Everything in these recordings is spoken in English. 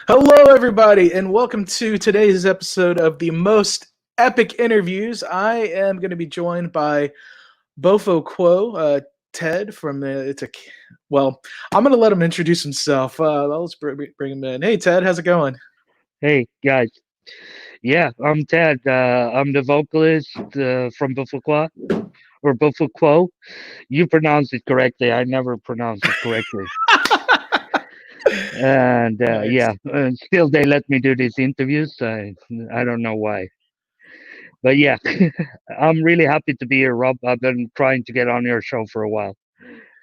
Hello, everybody, and welcome to today's episode of the most epic interviews. I am going to be joined by Bofo Quo, Ted from the. Well, I'm going to let him introduce himself. Let's bring him in. Hey, Ted, how's it going? Hey guys, yeah, I'm Ted. I'm the vocalist from Bofo or Bofo. You pronounce it correctly. I never pronounce it correctly. And Nice. yeah, still they let me do these interviews. I don't know why, but yeah, I'm really happy to be here, Rob. I've been trying to get on your show for a while,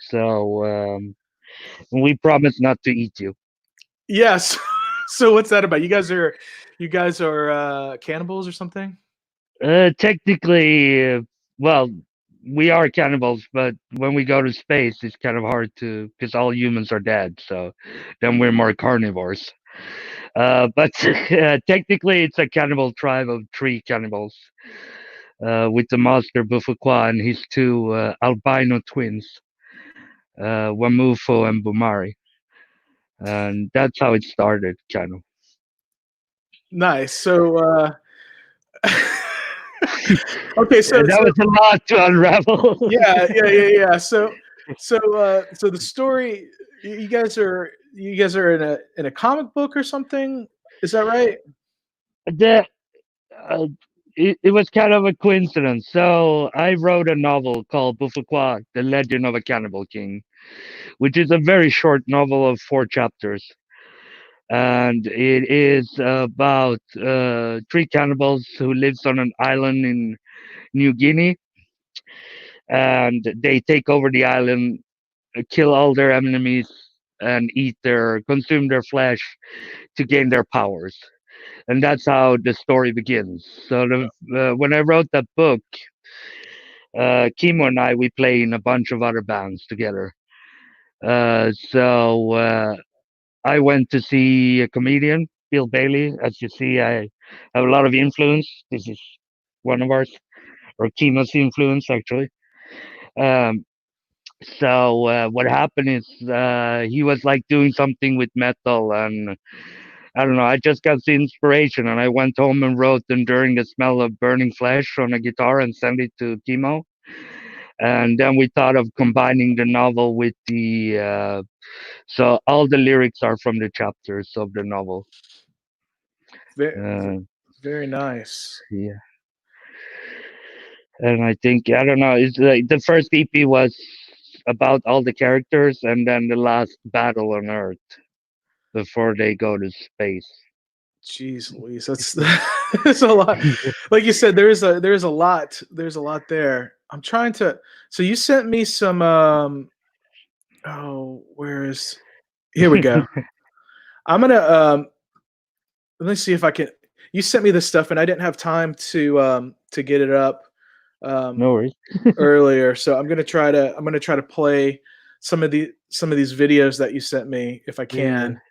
so we promise not to eat you. Yes. So what's that about? You guys are cannibals or something? Technically, well, we are cannibals, but when we go to space, it's kind of hard to because all humans are dead. So then we're more carnivores. But technically, it's a cannibal tribe of three cannibals, with the master Bufakwa and his two albino twins, Wamufo and Bumari, and that's how it started, kind of. Nice. So, okay, so That so was a lot to unravel. yeah. So the story you guys are in a comic book or something. Is that right? the uh, it was kind of a coincidence. So I wrote a novel called Bufakwa, The Legend of a Cannibal King, which is a very short novel of 4 chapters. And it is about three cannibals who lives on an island in New Guinea, and they take over the island, kill all their enemies, and consume their flesh to gain their powers. And that's how the story begins. So when I wrote that book, Kimo and I we play in a bunch of other bands together. So I went to see a comedian, Bill Bailey. As you see, I have a lot of influence. This is one of ours, or Kimo's influence actually. Um, so what happened is he was like doing something with metal, and I don't know. I just got the inspiration, and I went home and wrote "Enduring the Smell of Burning Flesh" on a guitar and sent it to Kimo. And then we thought of combining the novel with the so all the lyrics are from the chapters of the novel. Very, uh, very nice. yeah, and I think I don't know, it's like the first EP was about all the characters, and then the last battle on earth before they go to space. Jeez Louise, that's that's a lot. Like you said, there's a lot there. I'm trying to. So you sent me some. Oh, where is? Here we go. I'm gonna let me see if I can. You sent me this stuff, and I didn't have time to get it up um, No worries. earlier. So I'm gonna try to play some of these videos that you sent me if I Yeah, can.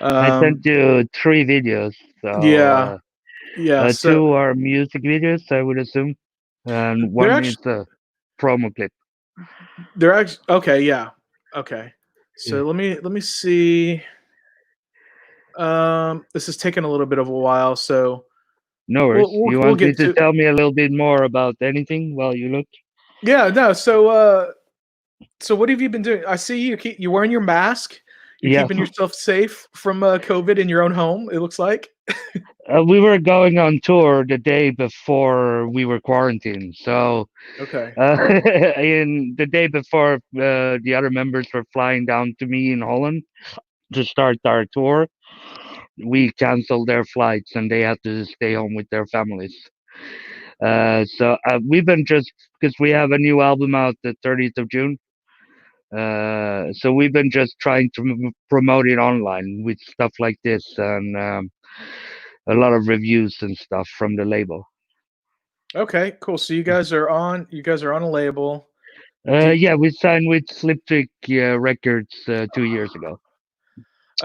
I sent Um, you 3 videos. So yeah, yeah. So 2 are music videos, I would assume, and they're one is actually a promo clip. they're actually okay. Yeah, okay. Yeah. So let me see. This is taking a little bit of a while, so No we'll worries. we'll, You we'll want me get to to. tell me a little bit more about anything while you look? Yeah, no. So what have you been doing? I see you're wearing your mask. You're Yeah, keeping yourself safe from COVID in your own home. It looks like. we were going on tour the day before we were quarantined. So, Okay. in the day before, the other members were flying down to me in Holland to start our tour. We canceled their flights and they had to stay home with their families. So we've been just because we have a new album out the 30th of June. So we've been just trying to promote it online with stuff like this, and a lot of reviews and stuff from the label. Okay. Cool. So you guys are on a label. Do Yeah, we signed with Sliptrick Records 2 years ago.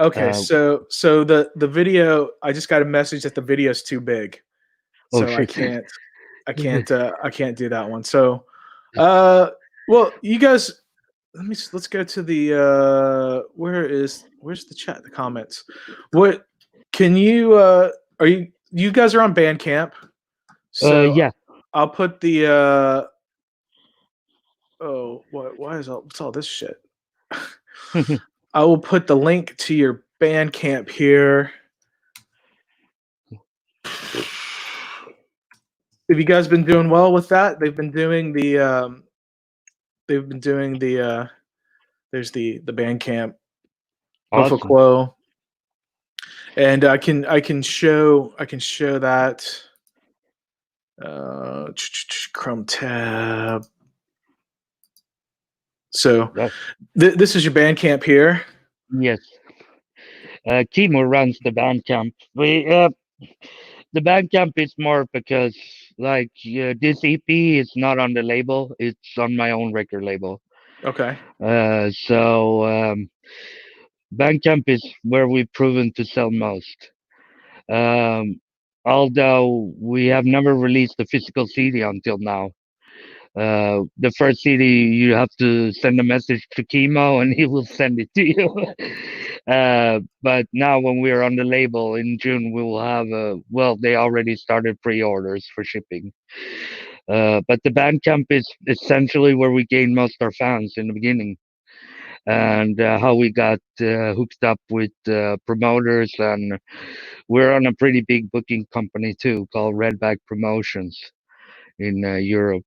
Okay. Uh, So the video. I just got a message that the video's too big, oh so I shit! can't. I can't do that one. So, uh, well, you guys, let's go to the where's the chat, the comments. What? Can you are you guys are on Bandcamp? So Yeah. I'll put the oh what why is all what's all this shit? I will put the link to your Bandcamp here. Have you guys been doing well with that? They've been doing the there's the Bandcamp Bofo Awesome. Quo, and I can show that Chrome tab. So That, this is your Bandcamp here. yes. Kimo runs the Bandcamp. The Bandcamp is more because like this EP is not on the label; it's on my own record label. Okay. So Bandcamp is where we've proven to sell most. Um, Although we have never released a physical CD until now. The first CD, you have to send a message to Chemo and he will send it to you. But now, when we're on the label in June, we will have well, they already started pre orders for shipping. But the Bandcamp is essentially where we gained most our fans in the beginning, and how we got hooked up with promoters. And we're on a pretty big booking company too called Redback Promotions in Europe.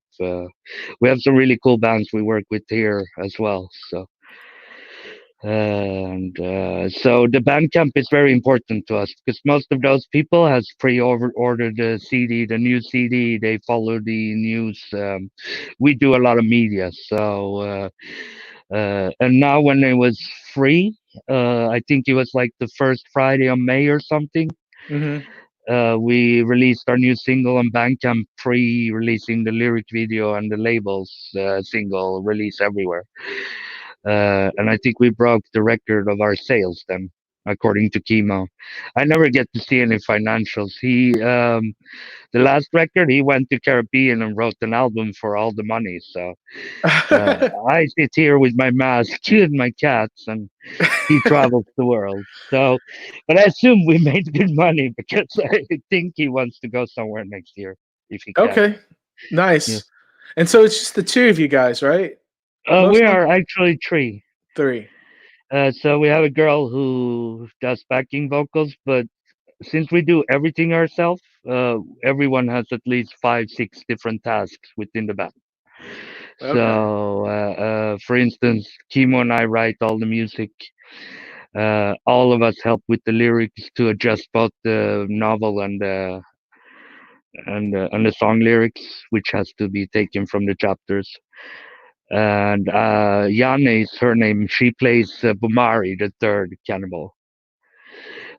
We have some really cool bands we work with here as well. So the Bandcamp is very important to us because most of those people has pre-ordered the CD, the new CD. They follow the news. We do a lot of media. And now when it was free, I think it was like the first Friday of May or something. Mm-hmm. We released our new single on Bandcamp, pre-releasing the lyric video and the labels single release everywhere. And I think we broke the record of our sales then, according to Chemo. I never get to see any financials. The last record, he went to Caribbean and wrote an album for all the money. So I sit here with my mask and my cats, and he travels the world. So, but I assume we made good money because I think he wants to go somewhere next year if he can. Okay. Yeah. Nice. And so it's just the two of you guys, right? We Mostly are actually three. three. So we have a girl who does backing vocals, but since we do everything ourselves, everyone has at least 5, 6 different tasks within the band. Okay. So, for instance, Kimo and I write all the music. All of us help with the lyrics to adjust both the novel and the song lyrics, which has to be taken from the chapters. And Yane is her name. She plays Bumari, the third cannibal,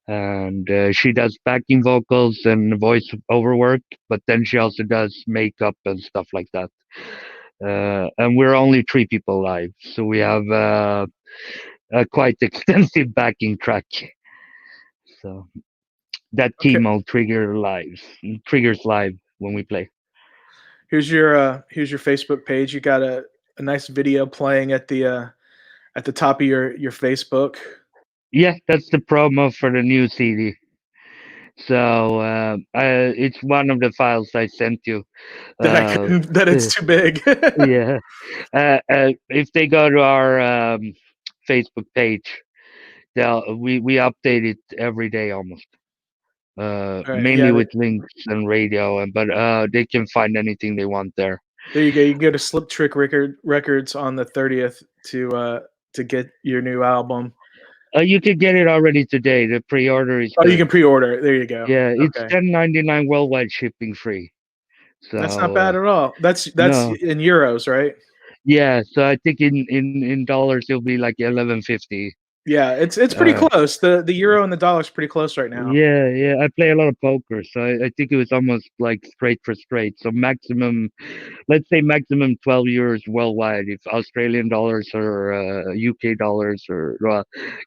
and she does backing vocals and voice over work. But then she also does makeup and stuff like that. And we're only 3 people live, so we have a quite extensive backing track. So that Okay. chemo triggers live when we play. Here's your Facebook page. You got a nice video playing at the top of your Facebook. Yeah, that's the promo for the new CD. So it's one of the files I sent you. That I Uh, couldn't that it's too big. yeah, if they go to our Facebook page, we update it every day almost. All right, Mainly yeah, with links and radio, and but they can find anything they want there. there you go. You can go to Slip Trick Records on the 30th to get your new album. You can get it already today. The pre-order is Oh, you good. can pre-order it. There you go. Yeah, it's Okay. 10.99 worldwide shipping free. That's not So bad at all. That's no, in euros, right? yeah. So I think in dollars it'll be like 11.50. Yeah, it's pretty Uh, close. The euro and the dollar's pretty close right now. yeah, yeah. I play a lot of poker, so I think it was almost like straight for straight. So maximum, let's say maximum 12 euros worldwide. If Australian dollars or UK dollars or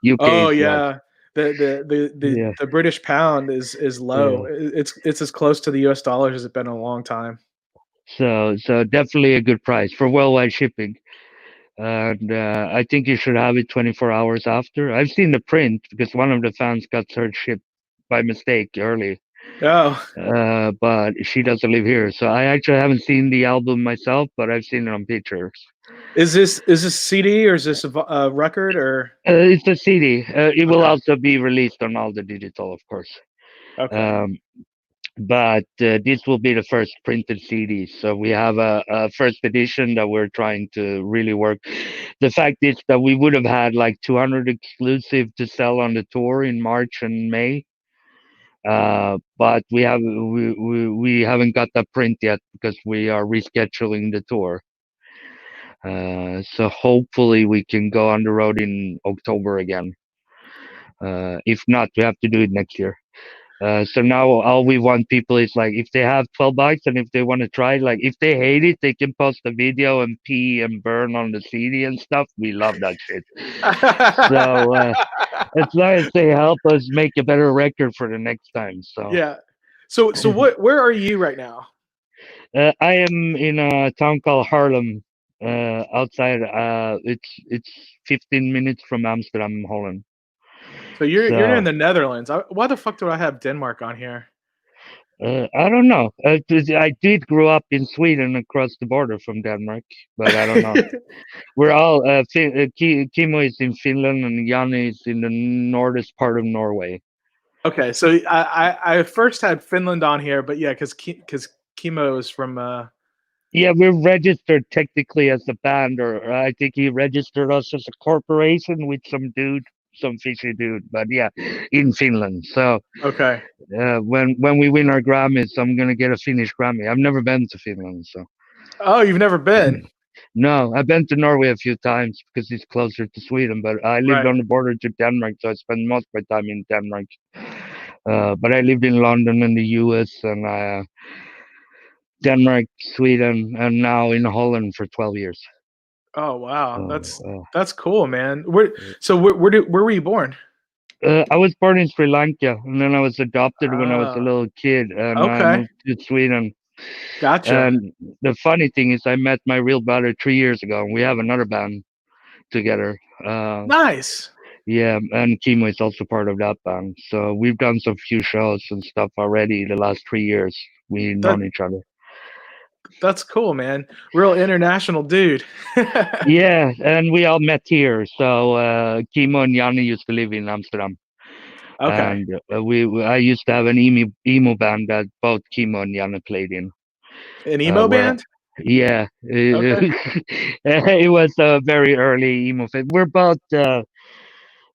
UK Oh is less. yeah. Yeah, The British pound is yeah. low. It's as close to the US dollars as it's been in a long time. So definitely a good price for worldwide shipping. And I think you should have it 24 hours after. I've seen the print because one of the fans got third shipped by mistake early. Oh, But she doesn't live here, so I actually haven't seen the album myself, but I've seen it on pictures. is this CD or is this a record or? It's a CD. It will Okay, also be released on all the digital, of course. okay. Um, but this will be the first printed CD. So we have a first edition that we're trying to really work. The fact is that we would have had like 200 exclusive to sell on the tour in March and May. But we haven't got that print yet because we are rescheduling the tour. So hopefully we can go on the road in October again. If not, we have to do it next year. So now all we want people is like if they have 12 bikes and if they want to try, like if they hate it, they can post a video and pee and burn on the CD and stuff. We love that shit. So as long as they help us make a better record for the next time. So Yeah. So where are you right now? I am in a town called Haarlem, outside. It's 15 minutes from Amsterdam, Holland. So you're in So the Netherlands. Why the fuck do I have Denmark on here? I don't know. I did grow up in Sweden across the border from Denmark, but I don't know. We're all Kimo is in Finland and Janne is in the northern part of Norway. Okay, so I first had Finland on here, but yeah, because Chemo is from Yeah, we're registered technically as a band, or I think he registered us as a corporation with some dude, some fishy dude. But yeah, in Finland. So okay. when we win our Grammys, I'm gonna get a Finnish Grammy. I've never been to Finland, so Oh, you've never been. no, I've been to Norway a few times because it's closer to Sweden. But I lived Right. on the border to Denmark, so I spent most of my time in Denmark. But I lived in London and the U.S. and Denmark, Sweden, and now in Holland for 12 years. Oh wow, So, that's cool, man. Where were you born? I was born in Sri Lanka, and then I was adopted when I was a Ah, little kid, and I okay, moved to Sweden. gotcha. And the funny thing is, I met my real brother 3 years ago, and we have another band together. Nice. Yeah, and Kimo is also part of that band. So we've done some few shows and stuff already the last 3 years. We've That known each other. that's cool, man. Real international dude. Yeah, and we all met here. So Kimo and Yanni used to live in Amsterdam, Okay, and I used to have an emo band that both Kimo and Yanni played in. an emo Where band. yeah, Okay. it was a very early emo phase. We're both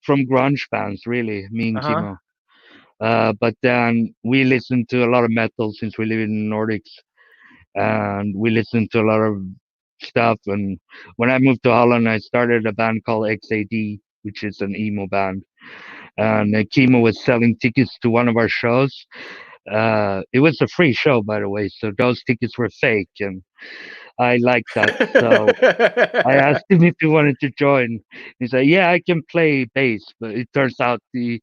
from grunge bands, really, me Uh and huh. Kimo. But then we listened to a lot of metal since we live in the Nordics, and we listened to a lot of stuff. And when I moved to Holland, I started a band called XAD, which is an emo band. And Kimo was selling tickets to one of our shows. It was a free show, by the way, so those tickets were fake, and I liked that. So I asked him if he wanted to join. He said, "Yeah, I can play bass," but it turns out he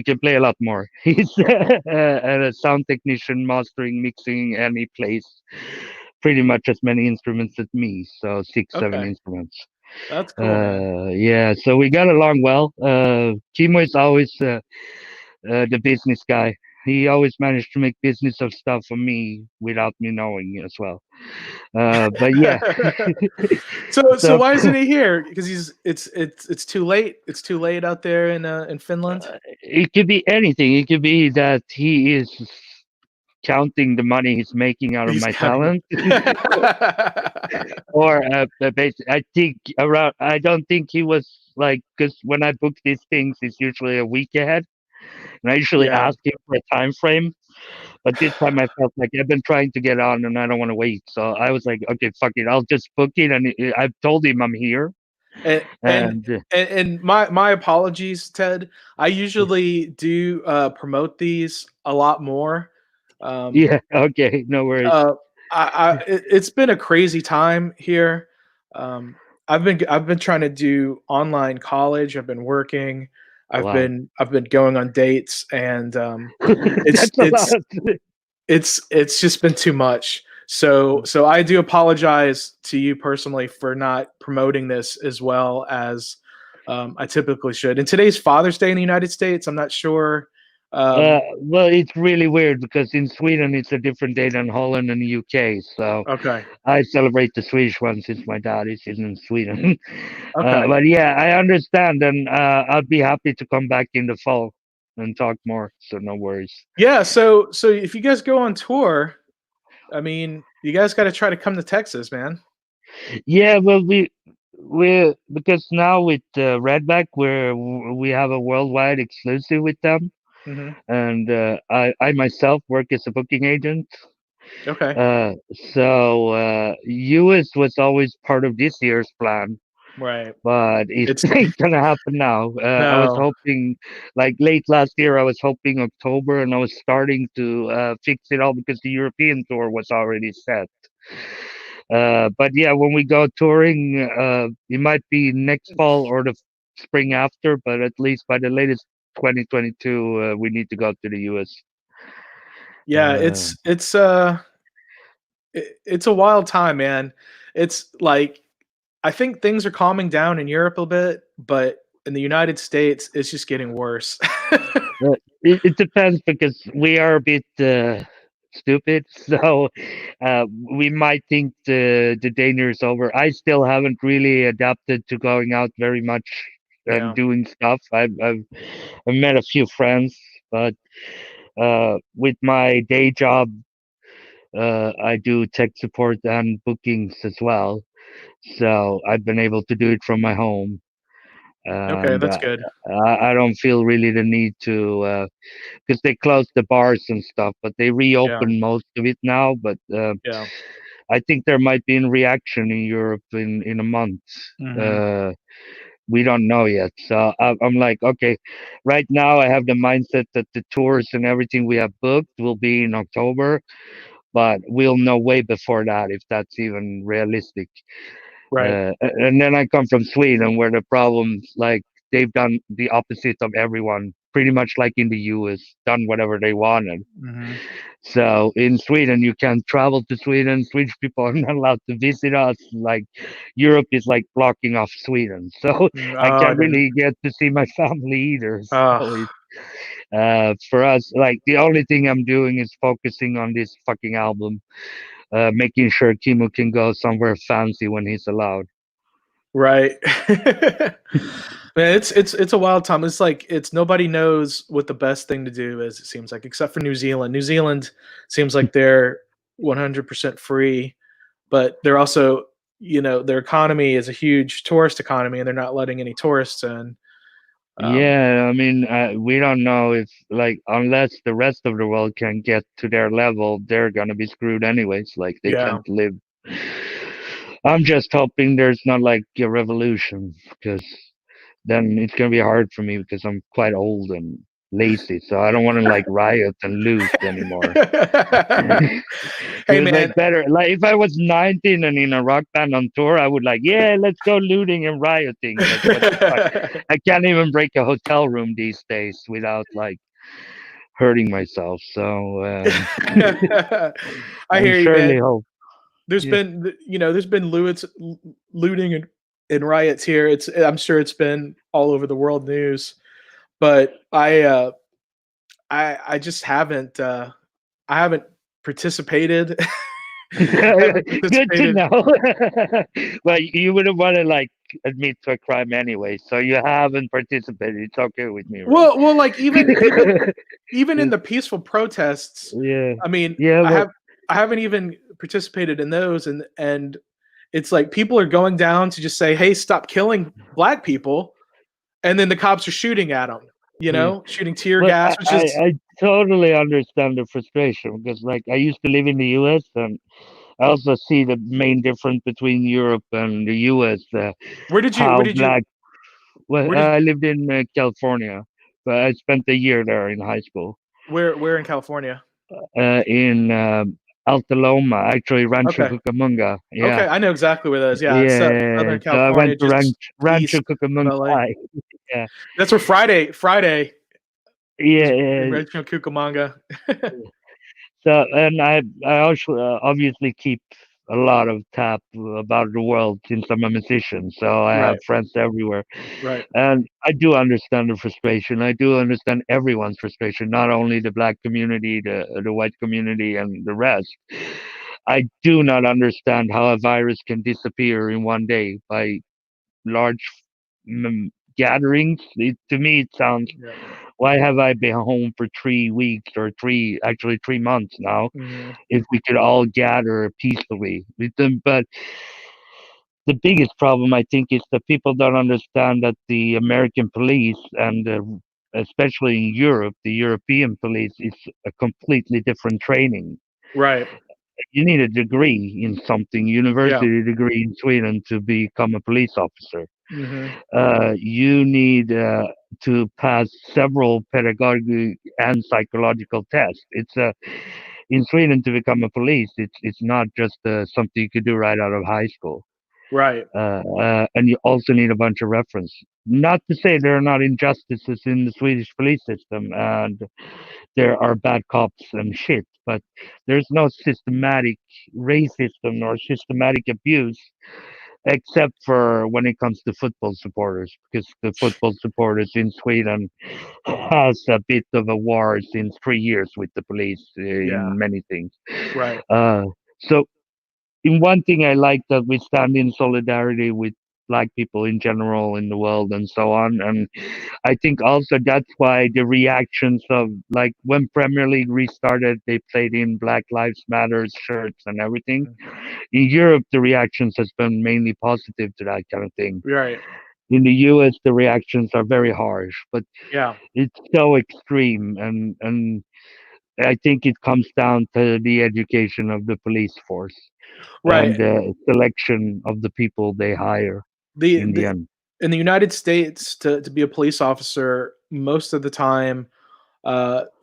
can play a lot more. He's a sound technician, mastering, mixing, and he plays pretty much as many instruments as me, so six, seven Okay, instruments. that's cool, man. Yeah, so we got along well. Kimo is always the business guy. He always managed to make business of stuff for me without me knowing as well. But yeah, So so why isn't he here? Because it's too late. It's too late out there in Finland. it could be anything. It could be that he is counting the money he's making out of He's my counting. talent, or I think around. I don't think he was like because when I book these things, it's usually a week ahead, and I usually Yeah. ask him for a time frame. But this time I felt like I've been trying to get on and I don't want to wait. So I was like, okay, fuck it, I'll just book it. And I've told him I'm here. And and And and my apologies, Ted. I usually do promote these a lot more. Um, yeah, okay, no worries. uh, it's been a crazy time here. Um, I've been trying to do online college. I've been working. Wow, I've been going on dates, and it's that's a lot. it's just been too much. So I do apologize to you personally for not promoting this as well as I typically should. And today's Father's Day in the United States. I'm not sure. Well, it's really weird because in Sweden it's a different day than Holland and the UK. So Okay. I celebrate the Swedish one since my dad is in Sweden. Okay. But yeah, I understand, and I'd be happy to come back in the fall and talk more. So no worries. Yeah. So if you guys go on tour, I mean, you guys got to try to come to Texas, man. Yeah, well, we because now with Redback, we have a worldwide exclusive with them, Hmm. and I myself work as a booking agent. Okay. Uh, so US was always part of this year's plan, Right. but it It's ain't gonna happen now. I was no. hoping, like late last year, I was hoping October, and I was starting to fix it all because the European tour was already set. But yeah, when we go touring, it might be next fall or the spring after, but at least by the latest 2022, we need to go to the US. Yeah. Uh, It's a wild time, man. It's like I think things are calming down in Europe a bit, but in the United States, it's just getting worse. it depends because we are a bit stupid, so we might think the danger is over. I still haven't really adapted to going out very much and Yeah. doing stuff. I've met a few friends, but with my day job, I do tech support and bookings as well. So I've been able to do it from my home, Okay, and that's good. I don't feel really the need to. Because they closed the bars and stuff, but they Yeah. reopened most of it now. But Yeah. I think there might be a reaction in Europe in a month. Hmm. Uh, we don't know yet. So I'm like, okay, right now I have the mindset that the tours and everything we have booked will be in October, but we'll know way before that if that's even realistic. Right. And then I come from Sweden, where the problems like they've done the opposite of everyone, pretty much like in the US, done whatever they wanted. Hmm. So in Sweden, you can't travel to Sweden. Swedish people are not allowed to visit us. Like Europe is like blocking off Sweden, so I Oh, I can't didn't. really get to see my family either. So Oh, it, for us, like the only thing I'm doing is focusing on this fucking album, making sure Kimo can go somewhere fancy when he's allowed. right. Man, it's a wild time. It's like it's nobody knows what the best thing to do is. It seems like, except for New Zealand. New Zealand seems like they're 100% free, but they're also, their economy is a huge tourist economy, and they're not letting any tourists in. Um, Yeah, I mean, we don't know if, like, unless the rest of the world can get to their level, they're gonna be screwed anyways. Like, they yeah. can't live. I'm just hoping there's not like a revolution, because then it's gonna be hard for me because I'm quite old and lazy, so I don't want to like riot and loot anymore. Hey, It was man. like better, like if I was 19 and in a rock band on tour, I would like, yeah, let's go looting and rioting. But what the fuck? I can't even break a hotel room these days without like hurting myself. So I I hear you, surely man. hope. Yeah. There's been looting and riots here. I'm sure it's been all over the world news, but I just I haven't participated. haven't Good to participated. know. Well, you wouldn't want to like admit to a crime anyway, so you haven't participated. It's okay with me, right? Well, like even in the peaceful protests, Yeah, I mean, yeah. Well, I haven't even participated in those, and it's like people are going down to just say, "Hey, stop killing black people," and then the cops are shooting at them. yeah. Shooting tear Well, gas, which is I totally understand the frustration because, like, I used to live in the U.S. and I also see the main difference between Europe and the U.S. where did you where How did you black. Well, where did I lived in California, but I spent a year there in high school. where in California? In Alta Loma, actually Rancho Okay, Cucamonga. Yeah, okay, I know exactly where that is. Yeah, it's yeah. Southern So I California, went to just Rancho east of Cucamonga LA. High. Yeah, That's where Friday was in yeah. Rancho Cucamonga. So and I also obviously keep a lot of tap about the world since I'm a musician. So I have Right. friends everywhere, Right. and I do understand the frustration. I do understand everyone's frustration, not only the black community, the white community, and the rest. I do not understand how a virus can disappear in one day by large gatherings. To me, it sounds, Yeah. why have I been home for 3 weeks or actually 3 months now? Hmm. If we could all gather peacefully with them, but the biggest problem I think is that people don't understand that the American police and especially in Europe, the European police is a completely different training. Right. You need a degree in something, Yeah. university degree in Sweden to become a police officer. Hmm. You need to pass several pedagogic and psychological tests. It's in Sweden to become a police. It's not just something you could do right out of high school. Right. And you also need a bunch of reference. Not to say there are not injustices in the Swedish police system, and there are bad cops and shit, but there's no systematic racism or systematic abuse, except for when it comes to football supporters, because the football supporters in Sweden has a bit of a war since 3 years with the police Yeah. in many things. Right. Uh, so in one thing I like that we stand in solidarity with black people in general in the world and so on. And I think also that's why the reactions of, like, when Premier League restarted, they played in Black Lives Matters shirts and everything. In Europe, the reactions has been mainly positive to that kind of thing. Right. In the US, the reactions are very harsh, but Yeah. it's so extreme, and I think it comes down to the education of the police force and Right. the selection of the people they hire in the The end. in the United States, to be a police officer, most of the time,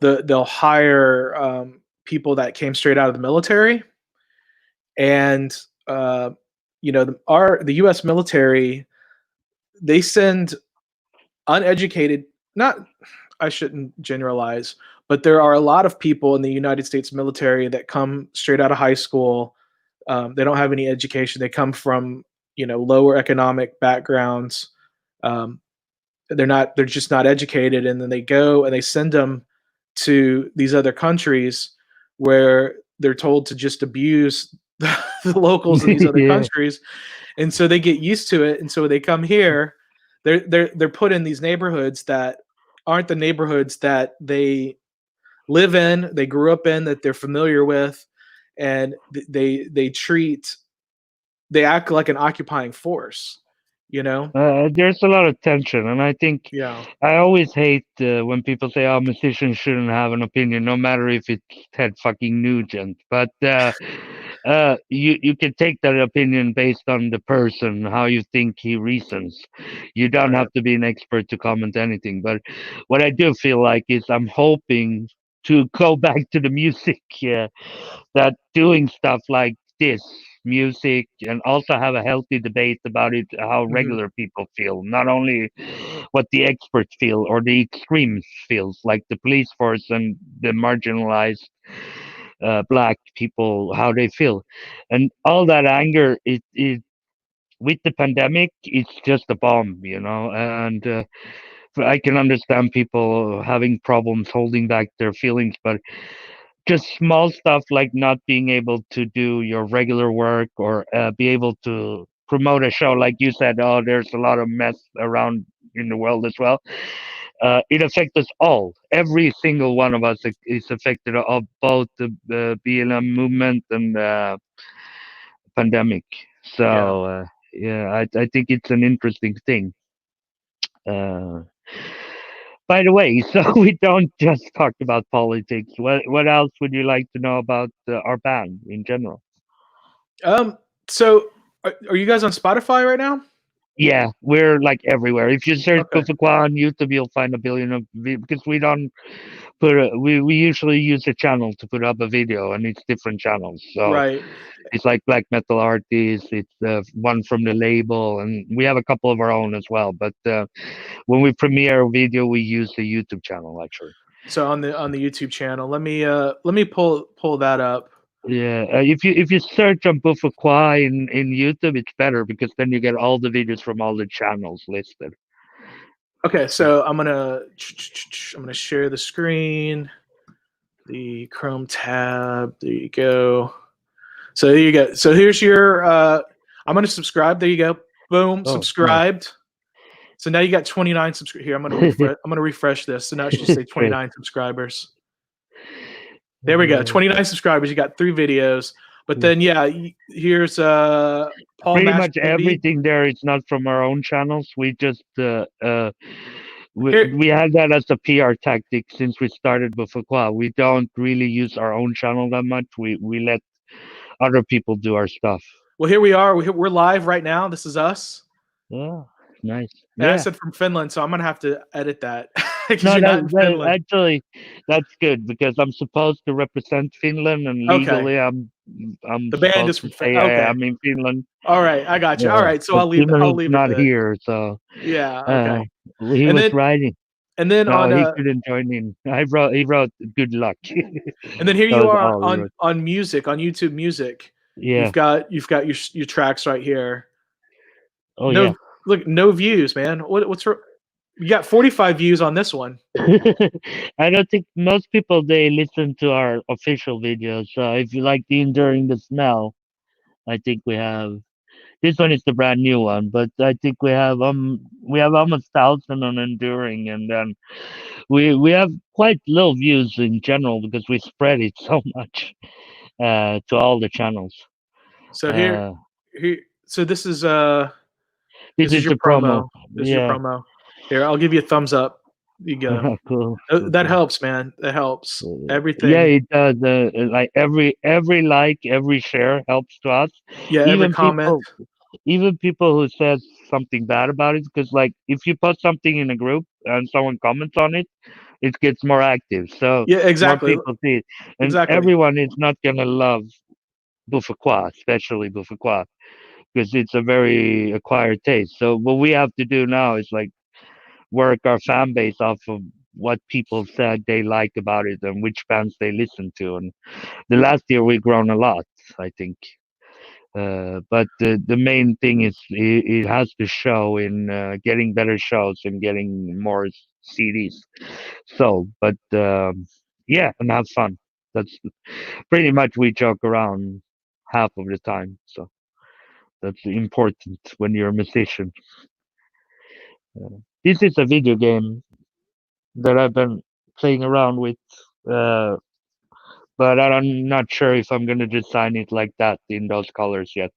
they'll hire people that came straight out of the military, and uh, the U.S. military, they send uneducated. Not, I shouldn't generalize, but there are a lot of people in the United States military that come straight out of high school. They don't have any education. They come from lower economic backgrounds. Um, they're just not educated, and then they go and they send them to these other countries where they're told to just abuse the locals in these other Yeah. countries, and so they get used to it, and so they come here. They're put in these neighborhoods that aren't the neighborhoods that they live in, they grew up in, that they're familiar with, and they act like an occupying force, you know. There's a lot of tension, and I think Yeah. I always hate when people say, "Oh, musicians shouldn't have an opinion, no matter if it's Ted fucking Nugent." But you can take that opinion based on the person, how you think he reasons. You don't Right. have to be an expert to comment anything. But what I do feel like is I'm hoping to go back to the music. Yeah, that doing stuff like this music and also have a healthy debate about it, how Hmm. regular people feel, not only what the experts feel or the extremes feels, like the police force and the marginalized black people, how they feel. And all that anger, it with the pandemic, it's just a bomb, and I can understand people having problems holding back their feelings, but just small stuff like not being able to do your regular work or be able to promote a show, like you said. Oh, there's a lot of mess around in the world as well. It affects us all. Every single one of us is affected of both the BLM movement and the pandemic. Yeah. So yeah, I think it's an interesting thing. Uh, by the way, so we don't just talk about politics. What else would you like to know about our band in general? So are you guys on Spotify right now? Yeah, we're like everywhere. If you search Okay. Bufakwa on YouTube, you'll find a billion of because we don't we usually use a channel to put up a video, and it's different channels. So Right. it's like black metal artists. It's one from the label, and we have a couple of our own as well. But when we premiere a video, we use the YouTube channel actually. So on the YouTube channel, let me pull that up. Yeah, if you search on Bufakwa in YouTube, it's better because then you get all the videos from all the channels listed. Okay, so I'm gonna share the screen, the Chrome tab. There you go. So there you go. So here's your. I'm gonna subscribe. There you go. Boom, Oh, nice. subscribed. So now you got 29 subscribers. Here, I'm gonna refresh. I'm gonna refresh this. So now it should say Great. 29 subscribers. There we go. Uh, 29 subscribers. You got 3 videos. But yeah. then yeah, here's Paul Pretty Master much TV. everything there is not from our own channels. We just Here, we had that as a PR tactic since we started Bufakwa. We don't really use our own channel that much. We let other people do our stuff. well, here we are. We're live right now. This is us. Yeah, nice. And I Yeah. said from Finland, so I'm gonna have to edit that because No, you're not in that Finland. actually that's good because I'm supposed to represent Finland and Okay, legally I'm the band is supposed from to say Okay, I'm in Finland. all right, I got you. All right, so But Timon I'll is leave it not the here, so yeah. uh, Okay, he and was then writing. and then No, on he couldn't join in. He wrote good luck. and then here That you was are all he wrote. on music on YouTube Music. Yeah. You've got your tracks right here. Oh yeah. No, look, no views, man. You got 45 views on this one. I don't think most people they listen to our official videos. So if you like the enduring the smell, I think we have this one is the brand new one, but I think we have almost 1,000 on enduring, and then we have quite low views in general because we spread it so much to all the channels. So Uh, here, so this this is is your the promo. promo. This is your Yeah, promo. Here, I'll give you a thumbs up. You go. cool, cool, That cool. helps, man. That helps. Yeah, Everything. it does. Like every like, every share helps to us. Yeah, every Even comment. people, even people who says something bad about it, because like if you post something in a group and someone comments on it, it gets more active, so Yeah, more exactly. people see it. And Exactly. everyone is not gonna love Bufakwa, especially Bufakwa, because it's a very acquired taste. So what we have to do now is like work our fan base off of what people said they like about it and which bands they listen to. And the last year we've grown a lot, I think. But the main thing is it has to show in getting better shows and getting more CDs. So, but yeah, and have fun. That's pretty much we joke around half of the time. So that's important when you're a musician. This is a video game that I've been playing around with, uh, but I'm not sure if I'm gonna design it like that in those colors yet.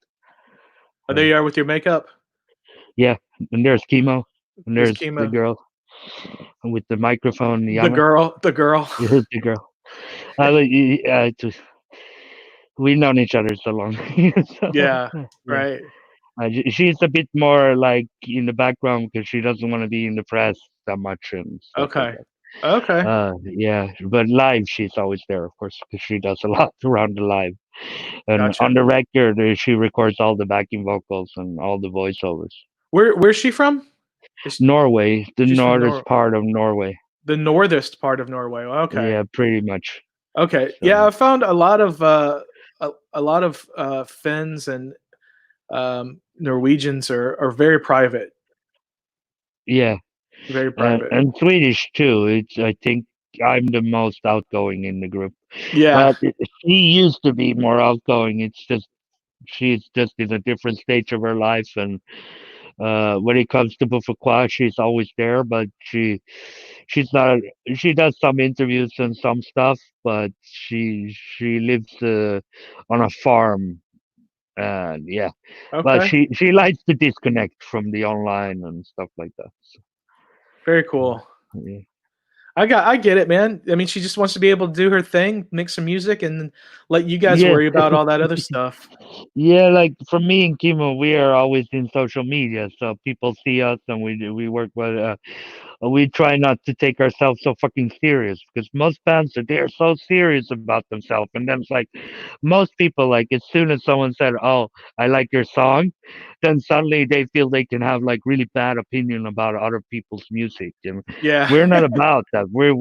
Oh, there Uh, you are with your makeup. yeah, and there's Chemo, and There's there's the chemo. girl with the microphone, The Yana. girl. The girl. Here's the girl. We've known each other so long, so Yeah. yeah. Right. She's a bit more like in the background because she doesn't want to be in the press that much and stuff like Okay. that. Okay. Yeah, but live she's always there, of course, because she does a lot around the live. And Gotcha. on the record, she records all the backing vocals and all the voiceovers. Where's she from? Is Norway, the she's from northern part of Norway. the northest part of Norway. Okay. Yeah, pretty much. Okay. Yeah, So I found a lot of Finns and Norwegians are very private. yeah, Very private. and Swedish too. It's I think I'm the most outgoing in the group, Yeah. but she used to be more outgoing. It's just she's just in a different stage of her life, and when it comes to Bufakwa, she's always there, but she's not. She does some interviews and some stuff, but she lives on a farm, and yeah, but Okay. she likes to disconnect from the online and stuff like that. So, Very cool. yeah. I get it, man. I mean, she just wants to be able to do her thing, make some music, and let you guys Yeah, worry about all that other stuff. yeah, like for me and Kimo, we are always in social media, so people see us and we work with we try not to take ourselves so fucking serious because most bands are they're so serious about themselves and then it's like most people like as soon as someone said oh I like your song then suddenly they feel they can have like really bad opinion about other people's music and Yeah. we're not about that we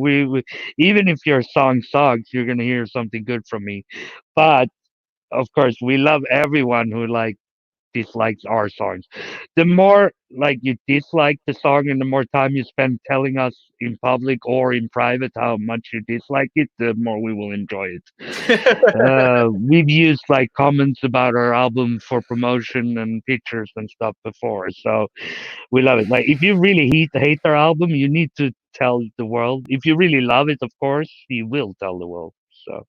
even if your song sucks you're gonna hear something good from me but of course, we love everyone who like dislikes our songs. The more like you dislike the song and the more time you spend telling us in public or in private how much you dislike it, the more we will enjoy it. We've used like comments about our album for promotion and pictures and stuff before, so we love it. Like if you really hate our album, you need to tell the world. If you really love it, of course, you will tell the world. So,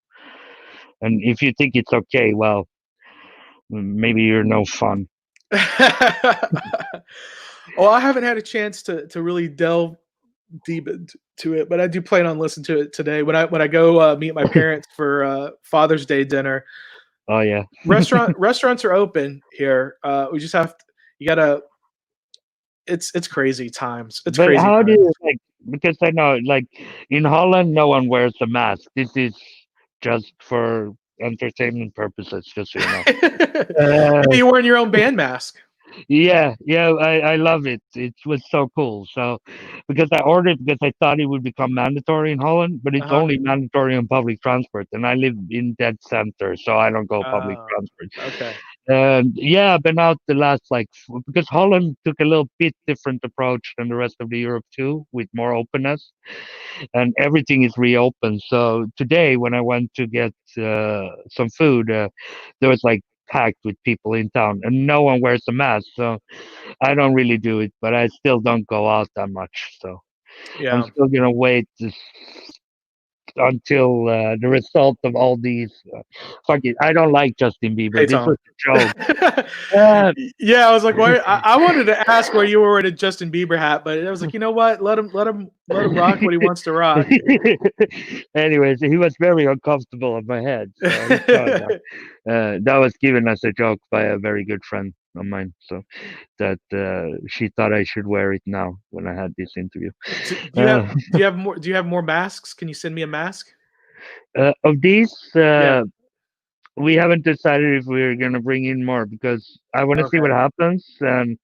and if you think it's okay, well, maybe you're no fun. Well, I haven't had a chance to really delve deep into it, but I do plan on listening to it today when I go meet my parents for Father's Day dinner. Oh yeah. Restaurants are open here. We just have to, you gotta. It's crazy times. It's But crazy how do times. you like? Because I know, like in Holland, no one wears a mask. This is just for entertainment purposes, just so you know. Yeah, Uh, you're wearing your own band mask. yeah, yeah, I love it. It was so cool. So, because I ordered because I thought it would become mandatory in Holland, but it's Uh-huh. only mandatory on public transport, and I live in that center, so I don't go public Oh, transport. okay. And yeah, I've been out the last like because Holland took a little bit different approach than the rest of the Europe too, with more openness, and everything is reopened. So today, when I went to get some food, there was like packed with people in town, and no one wears a mask. So I don't really do it, but I still don't go out that much. So I'm Yeah. still gonna wait until the result of all these. Fuck it, I don't like Justin Bieber. Hey, This Tom. was a joke. Uh, Yeah, I was like, why? I wanted to ask why you were wearing a Justin Bieber hat, but I was like, you know what? Let him rock what he wants to rock. Anyways, he was very uncomfortable on my head, so he saw that. That was given as a joke by a very good friend of mine. So that she thought I should wear it now when I had this interview. Do you have Uh, more masks? Can you send me a mask? of these, Yeah. we haven't decided if we're gonna bring in more because I want to see what Okay. happens, and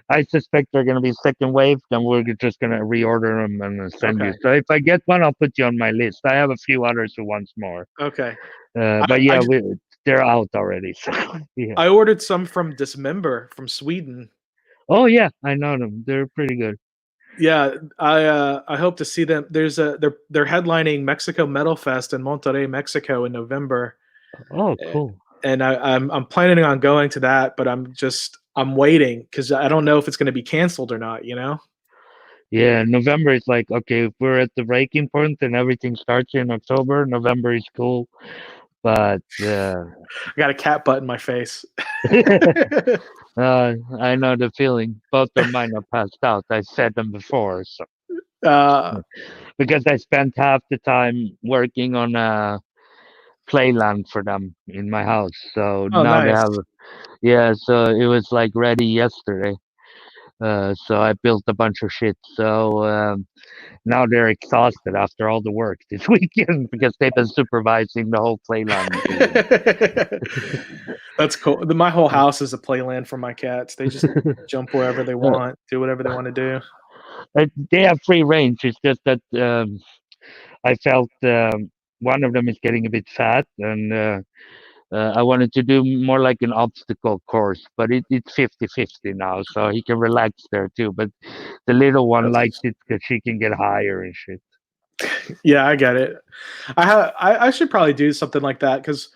I suspect they're gonna be second wave. Then we're just gonna reorder them and send you. Okay. So if I get one, I'll put you on my list. I have a few others who wants more. Okay. But I yeah, j- they're out already. So yeah. I ordered some from Dismember from Sweden. Oh yeah, I know them. They're pretty good. Yeah, I hope to see them. They're headlining Mexico Metal Fest in Monterrey, Mexico in November. Oh Eh, cool. and I'm planning on going to that, but I'm waiting because I don't know if it's going to be canceled or not. You know, Yeah, November is like okay. If we're at the breaking point and everything starts in October, November is cool. But I got a cat butt in my face. I know the feeling. Both of mine are passed out. I said them before, so uh, because I spent half the time working on a playland for them in my house. So oh, now they nice. have, yeah. So it was like ready yesterday. So I built a bunch of shit. So now they're exhausted after all the work this weekend because they've been supervising the whole playland building. That's cool. My whole house is a playland for my cats. They just jump wherever they Uh, want, do whatever they want to do. they have free range. It's just that I felt one of them is getting a bit fat, and I wanted to do more like an obstacle course, but it's 50-50 now, so he can relax there too. But the little one likes That's it because she can get higher and shit. Yeah, I get it. I should probably do something like that because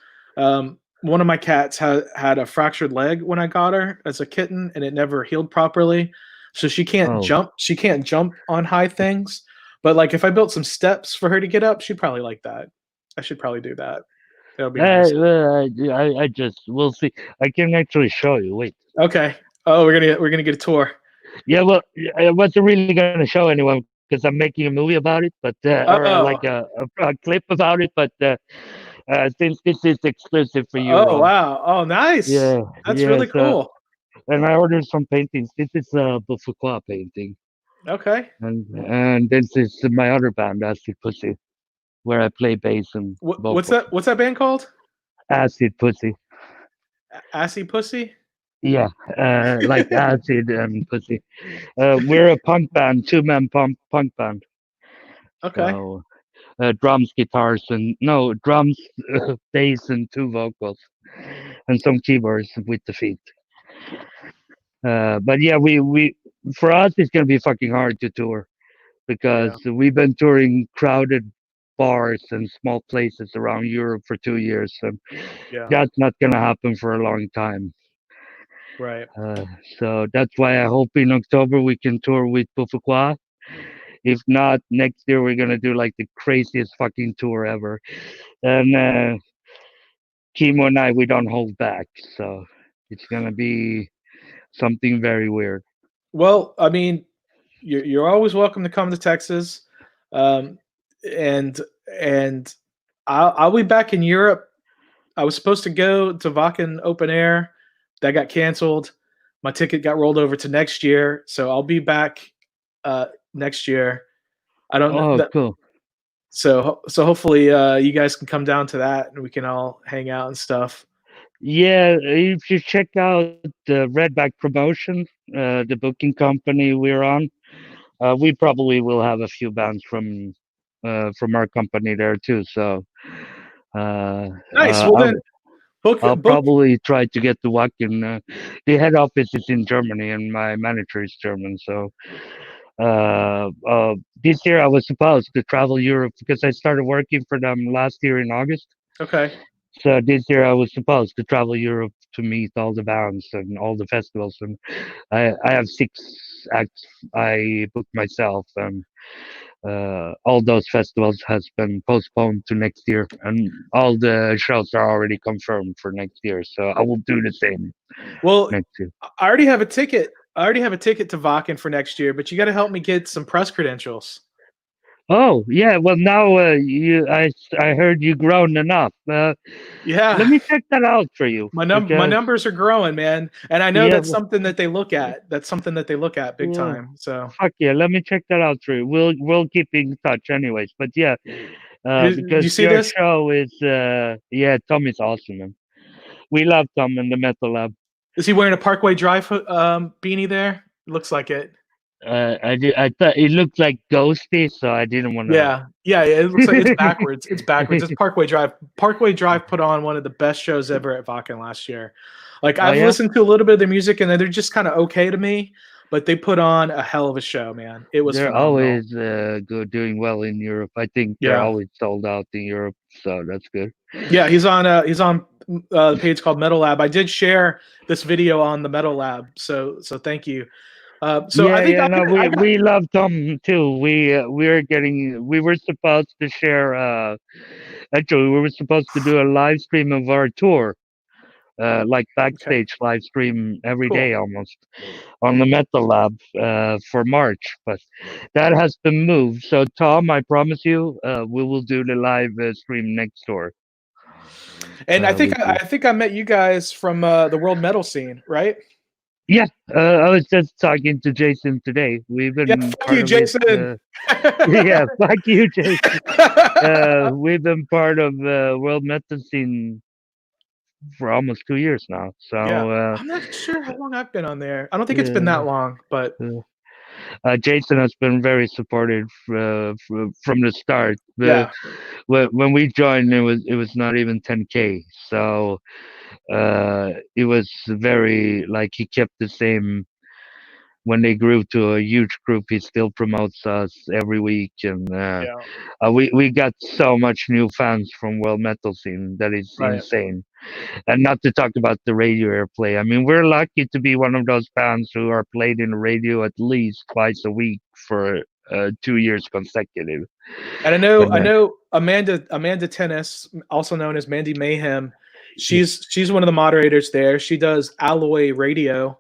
one of my cats had a fractured leg when I got her as a kitten, and it never healed properly. So she can't Oh, jump. She can't jump on high things. But like if I built some steps for her to get up, she'd probably like that. I should probably do that. That would be nice. I just we'll see. I can actually show you. Wait. Okay. Oh, we're gonna get a tour. Yeah, well, I wasn't really going to show anyone because I'm making a movie about it, but or like Oh. a clip about it. But since this is exclusive for you, Oh Ron. wow. Oh nice. Yeah, That's yeah. really So cool. and I ordered some paintings. This is a Bofo painting, Okay. and this is my other band, Acid Pussy, where I play bass and What's vocals. that? What's that band called? Acid Pussy, Assy Pussy. yeah, like acid and pussy. We're a punk band, two-man punk band. Okay. So. drums, guitars, and no drums, bass, and two vocals, and some keyboards with the feet. But yeah, we for us it's gonna be fucking hard to tour because Yeah. we've been touring crowded bars and small places around Europe for 2 years, and Yeah. that's not gonna happen for a long time. Right. Uh, so that's why I hope in October we can tour with Bofo. If not, next year we're gonna do like the craziest fucking tour ever. And Kimo and I, we don't hold back, so it's gonna be something very weird. Well, I mean, you're always welcome to come to Texas, um, and and I'll be back in Europe. I was supposed to go to Wacken Open Air, that got canceled. My ticket got rolled over to next year, so I'll be back next year. I don't Oh, know. cool. So hopefully you guys can come down to that and we can all hang out and stuff. Yeah, if you check out the Redback Promotion, the booking company we're on, we probably will have a few bands from our company there too. So uh, Nice. uh, Well I'll then, book I'll book. probably try to get to Wacken. The head office is in Germany, and my manager is German. So this year I was supposed to travel Europe because I started working for them last year in August. Okay. So this year I was supposed to travel Europe to meet all the bands and all the festivals, and I have 6 acts I booked myself, and all those festivals has been postponed to next year, and all the shows are already confirmed for next year. So I will do the same Well, next year. I already have a ticket. I already have a ticket to Wacken for next year, but you got to help me get some press credentials. Oh yeah, well now I heard you grown enough. Yeah, Let me check that out for you my because numbers are growing, man, and I know yeah, that's something that they look at. That's something that they look at big yeah. time. So, Fuck yeah, let me check that out for you. We'll keep in touch anyways. But yeah, do you because see your this? show is yeah, Tom is awesome, man. We love Tom in the Metal Lab. Is he wearing a Parkway Drive beanie there? Looks like it. I thought it looked like ghosty, so I didn't want to. Yeah, yeah. It looks like it's backwards. It's backwards. It's Parkway Drive. Parkway Drive put on one of the best shows ever at Wacken last year. Like Oh I've yeah, listened to a little bit of their music, and they're just kind of okay to me. But they put on a hell of a show, man. It was they're phenomenal. always good, doing well in Europe. I think they're Yeah, always sold out in Europe, so that's good. yeah. He's on the page called Metal Lab. I did share this video on the Metal Lab, so thank you. So I Yeah, think yeah, no, I we got we love Tom too. We were supposed to share. Actually, we were supposed to do a live stream of our tour, like okay, backstage live stream every cool. day almost on the Metal Lab for March, but that has been moved. So Tom, I promise you, we will do the live stream next tour. And With I you. think I met you guys from the world metal scene, right? Yeah, I was just talking to Jason today. We've Yeah, been fuck part you, of his. Jason. Yeah, fuck you, Jason. We've been part of world metal scene for almost 2 years now. Yeah, So I'm not sure how long I've been on there. I don't think it's been uh, that long, but uh, Jason has been very supportive from the start. yeah, When we joined, it was not even 10K. So it was very like he kept the same. When they grew to a huge group, he still promotes us every week, and yeah, we got so much new fans from world metal scene that is right. insane. And not to talk about the radio airplay. I mean, we're lucky to be one of those bands who are played in the radio at least twice a week for 2 years consecutive. And And I know Amanda Tennis, also known as Mandy Mayhem. She's one of the moderators there. She does Alloy Radio.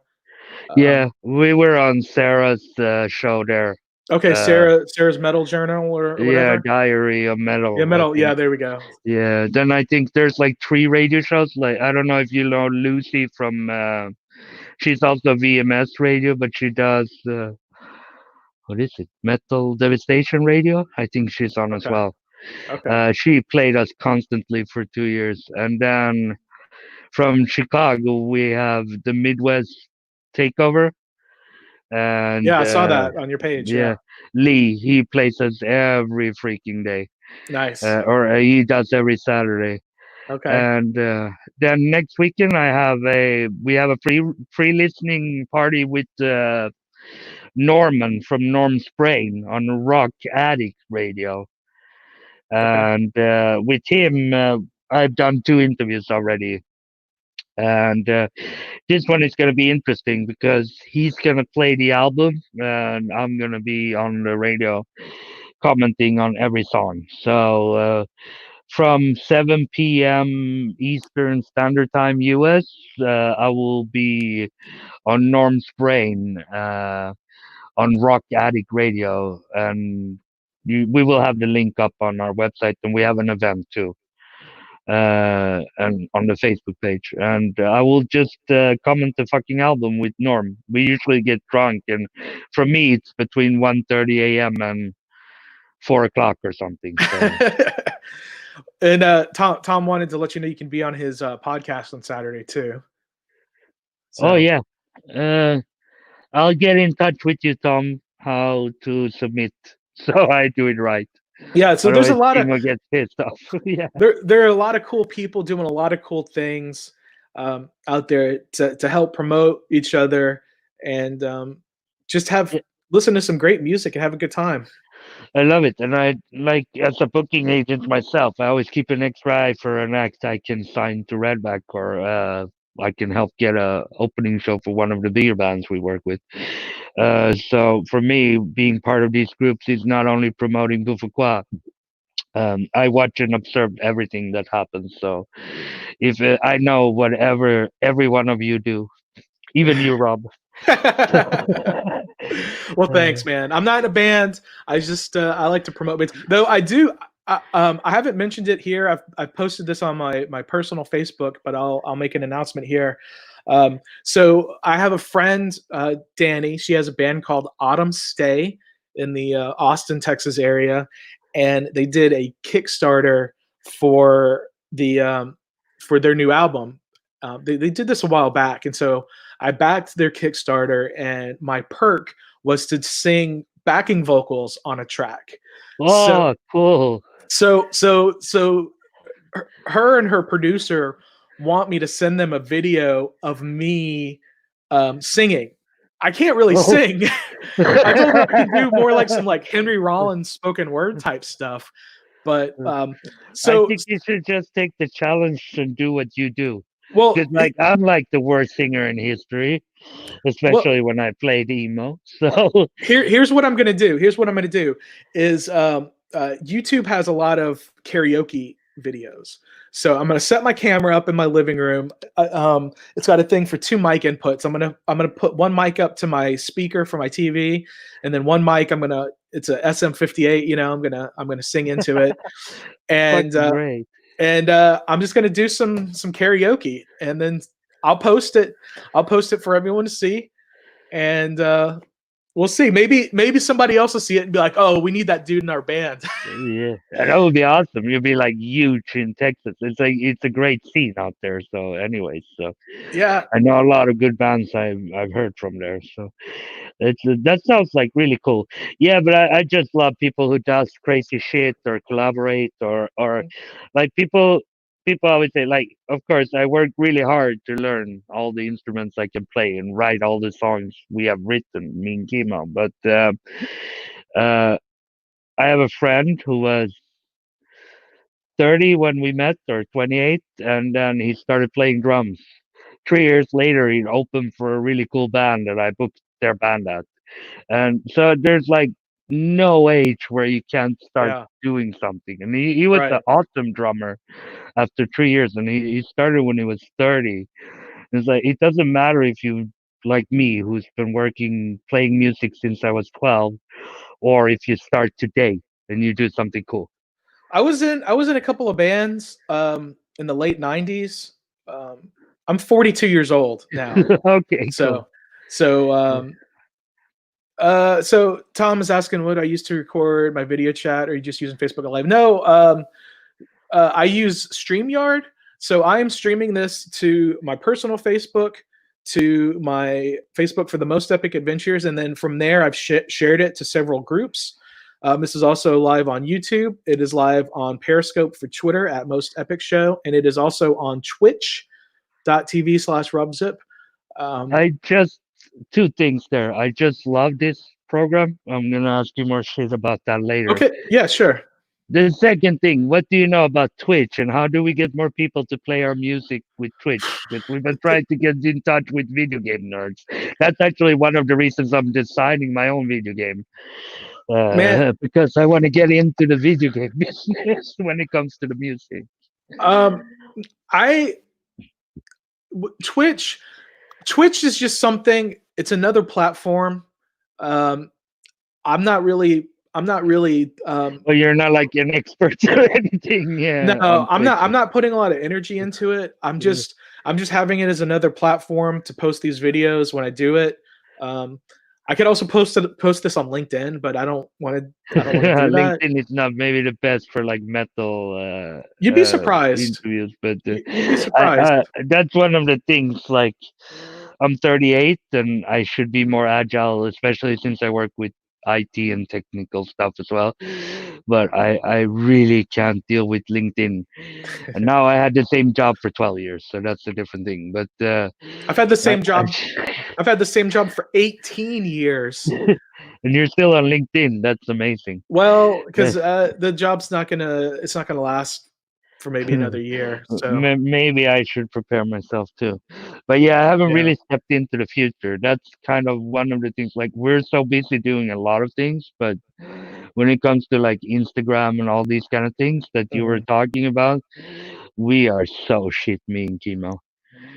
yeah, Um, we were on Sarah's show there. okay, Uh, Sarah's Metal Journal or yeah, whatever. Diary of Yeah, Metal, I Metal. Yeah, think. there we go. Yeah, then I think there's like 3 radio shows. Like I don't know if you know Lucy from. She's also VMS radio, but she does what is it? Metal Devastation Radio. I think she's on as Okay, well. okay. She played us constantly for 2 years, and then from Chicago we have the Midwest Takeover, and Yeah, I saw that on your page. yeah, Yeah. Lee. He plays us every freaking day. Nice. or he does every Saturday. Okay. And then next weekend we have a free listening party with Norman from Norm's Brain on Rock Addict Radio. Okay. And with him, I've done 2 interviews already. And this one is going to be interesting because he's going to play the album, and I'm going to be on the radio commenting on every song. So from 7 p.m. Eastern Standard Time US, I will be on Norm's Brain on Rock Addict Radio, and we will have the link up on our website, and we have an event too, and on the Facebook page. And I will just comment the fucking album with Norm. We usually get drunk, and for me, it's between 1:30 a.m. and 4 o'clock or something. So. And Tom wanted to let you know you can be on his podcast on Saturday too. Oh So yeah. Uh, I'll get in touch with you, Tom, how to submit so I do it right. yeah, so there's a Otherwise, lot of Timo gets pissed off. Yeah. there are a lot of cool people doing a lot of cool things out there to help promote each other and just have Yeah, listen to some great music and have a good time. I love it. And I like, as a booking agent myself, I always keep an extra eye for an act I can sign to Redback, or I can help get a opening show for one of the bigger bands we work with. So for me, being part of these groups is not only promoting Buffa. I watch and observe everything that happens. So if I know whatever every one of you do, even you, Rob. Well, thanks, man. I'm not in a band. I just I like to promote bands. Though I do. I haven't mentioned it here. I've posted this on my personal Facebook, but I'll make an announcement here. So I have a friend, Danny. She has a band called Autumn Stay in the Austin, Texas area, and they did a Kickstarter for for their new album. They did this a while back, and so I backed their Kickstarter, and my perk was to sing backing vocals on a track. So Oh, cool. so her and her producer want me to send them a video of me singing. I can't really Oh. sing. I told them I could do more like some like Henry Rollins spoken word type stuff, but I so think you should just take the challenge and do what you do. well Because, like, I'm like the worst singer in history, well especially when I played emo. So, here's what I'm gonna do. Here's what I'm gonna do is YouTube has a lot of karaoke videos. So I'm gonna set my camera up in my living room. It's got a thing for two mic inputs. I'm gonna put one mic up to my speaker for my TV, and then one mic it's a SM58. You know, I'm gonna sing into it, and fucking great. I'm just gonna do some karaoke, and then I'll post it. I'll post it for everyone to see, and we'll see. Maybe somebody else will see it and be like, "Oh, we need that dude in our band." Yeah, and that would be awesome. You'd be like huge in Texas. It's a great scene out there. So, anyways, so Yeah, I know a lot of good bands I've heard from there. So it's that sounds like really cool. Yeah, but I just love people who does crazy shit or collaborate, or like people always say, like, of course I work really hard to learn all the instruments I can play and write all the songs we have written, me and Kimo. But uh, I have a friend who was 30 when we met, or 28, and then he started playing drums. 3 years later, he opened for a really cool band that I booked their band at. And so there's like no age where you can't start yeah, doing something. And he was an right. awesome drummer after 3 years, and he started when he was 30. It's like, it doesn't matter if you, like me, who's been working, playing music since I was 12, or if you start today and you do something cool. I was in a couple of bands in the late '90s. I'm 42 years old now, Okay, cool. so so Yeah. so Tom is asking, what I used to record my video chat, or are you just using Facebook Live? No, I use StreamYard. So I am streaming this to my personal Facebook, to my Facebook for the Most Epic Adventures, and then from there I've shared it to several groups. This is also live on YouTube. It is live on Periscope for Twitter at Most Epic Show, and it is also on Twitch.tv/Rubzip. I just two things there. I just love this program. I'm gonna ask you more shit about that later. Okay, yeah, sure. The second thing, what do you know about Twitch and how do we get more people to play our music with Twitch? Because we've been trying to get in touch with video game nerds. That's actually one of the reasons I'm designing my own video game. Man, Because I want to get into the video game business when it comes to the music. um, I Twitch. Twitch is just something. It's another platform. Um, I'm not really. I'm not really. Well, you're not like an expert or anything, No, yeah, on I'm Twitch. not. I'm not putting a lot of energy into it. I'm Yeah. just. I'm just having it as another platform to post these videos when I do it. Um, I could also post this on LinkedIn, but I don't want to. I don't want to do that. LinkedIn is not maybe the best for like metal You'd be surprised. interviews, but You'd be surprised. that's one of the things. Like, I'm 38 and I should be more agile, especially since I work with IT and technical stuff as well. But I really can't deal with LinkedIn. And now I had the same job for 12 years, so that's a different thing. But I've had the I, same job. I've had the same job for 18 years. and you're still on LinkedIn. That's amazing. Well, because the job's not gonna. It's not gonna last for maybe another year. So Maybe I should prepare myself too. But yeah, I haven't yeah. really stepped into the future. That's kind of one of the things. Like, we're so busy doing a lot of things, but when it comes to like Instagram and all these kind of things that you were Mhm. talking about, we are so shit, me and Chemo.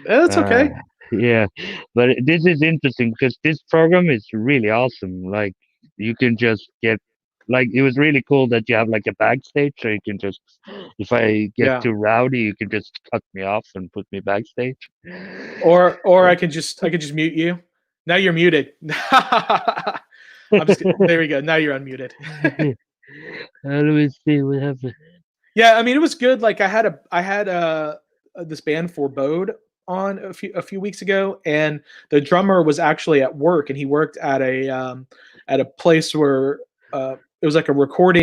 That's Uh, okay. yeah, but this is interesting because this program is really awesome. Like, you can just get, like, it was really cool that you have like a backstage, so you can just, if I get Yeah. too rowdy, you can just cut me off and put me backstage. Or I could just mute you. Now you're muted. I'm just there. We go. Now you're unmuted. Let me see. We have. Yeah, I mean it was good. Like I had this band Forebode on a few weeks ago, and the drummer was actually at work, and he worked at a place where it was like a record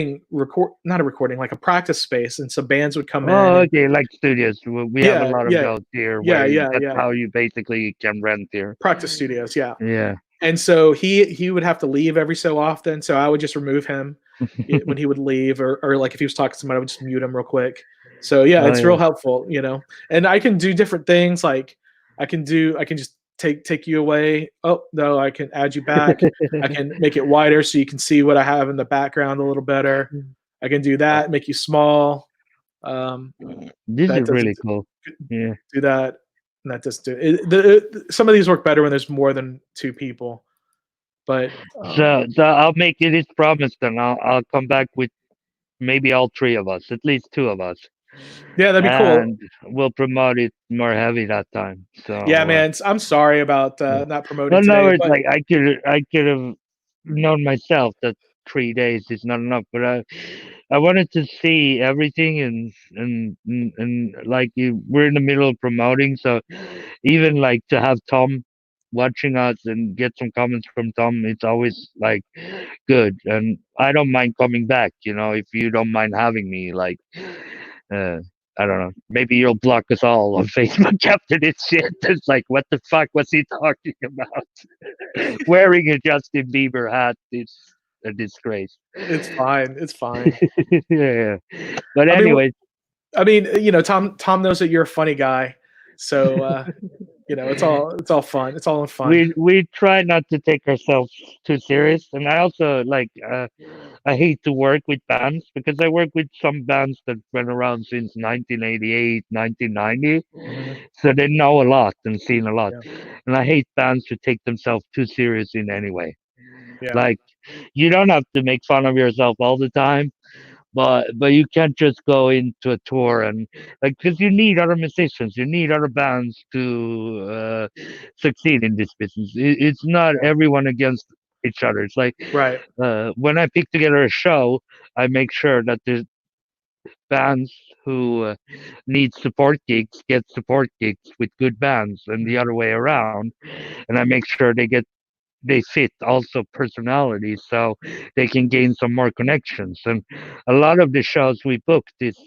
not a recording, like a practice space, and some bands would come in Oh, and okay. Like studios, we have a yeah, lot of yeah, those here, yeah, where yeah, that's yeah, how you basically can rent here. practice studios, yeah. Yeah. And so he would have to leave every so often, so I would just remove him when he would leave, or like if he was talking to somebody, I would just mute him real quick. So yeah, Oh it's real yeah. helpful. And I can do different things. Like I can just take you away. Oh no, I can add you back. I can make it wider so you can see what I have in the background a little better. I can do that, make you small. Um, This that is doesn't really cool. Yeah. do that. And that doesn't do it. Some of these work better when there's more than two people. But So I'll make it his promise, then I'll come back with maybe all three of us, at least two of us, yeah, that'd be cool. and we'll promote it more heavy that time. Yeah, So man. I'm sorry about yeah. not promoting Well, no, today, it's but like I could have known myself that 3 days is not enough, but I wanted to see everything, and like, we're in the middle of promoting, so even like to have Tom watching us and get some comments from Tom, it's always like good, and I don't mind coming back. If you don't mind having me, like, uh, I don't know. Maybe you'll block us all on Facebook after this shit. It's like, what the fuck was he talking about? Wearing a Justin Bieber hat is a disgrace. it's fine. It's fine. Yeah. But I mean, anyways, Tom knows that you're a funny guy, so it's all fun. It's all in fun. we try not to take ourselves too serious, and I also like, I hate to work with bands because I work with some bands that been around since 1988, 1990, Hmm. so they know a lot and seen a lot, Yeah, and I hate bands who take themselves too serious in any way. yeah, Like, you don't have to make fun of yourself all the time, but you can't just go into a tour and, like, because you need other musicians, you need other bands to succeed in this business. It's not yeah. everyone against each other. It's like, Right. when I pick together a show, I make sure that the bands who need support gigs get support gigs with good bands, and the Hmm. other way around, and I make sure they get they fit also personalities, so they can gain some more connections. And a lot of the shows we booked is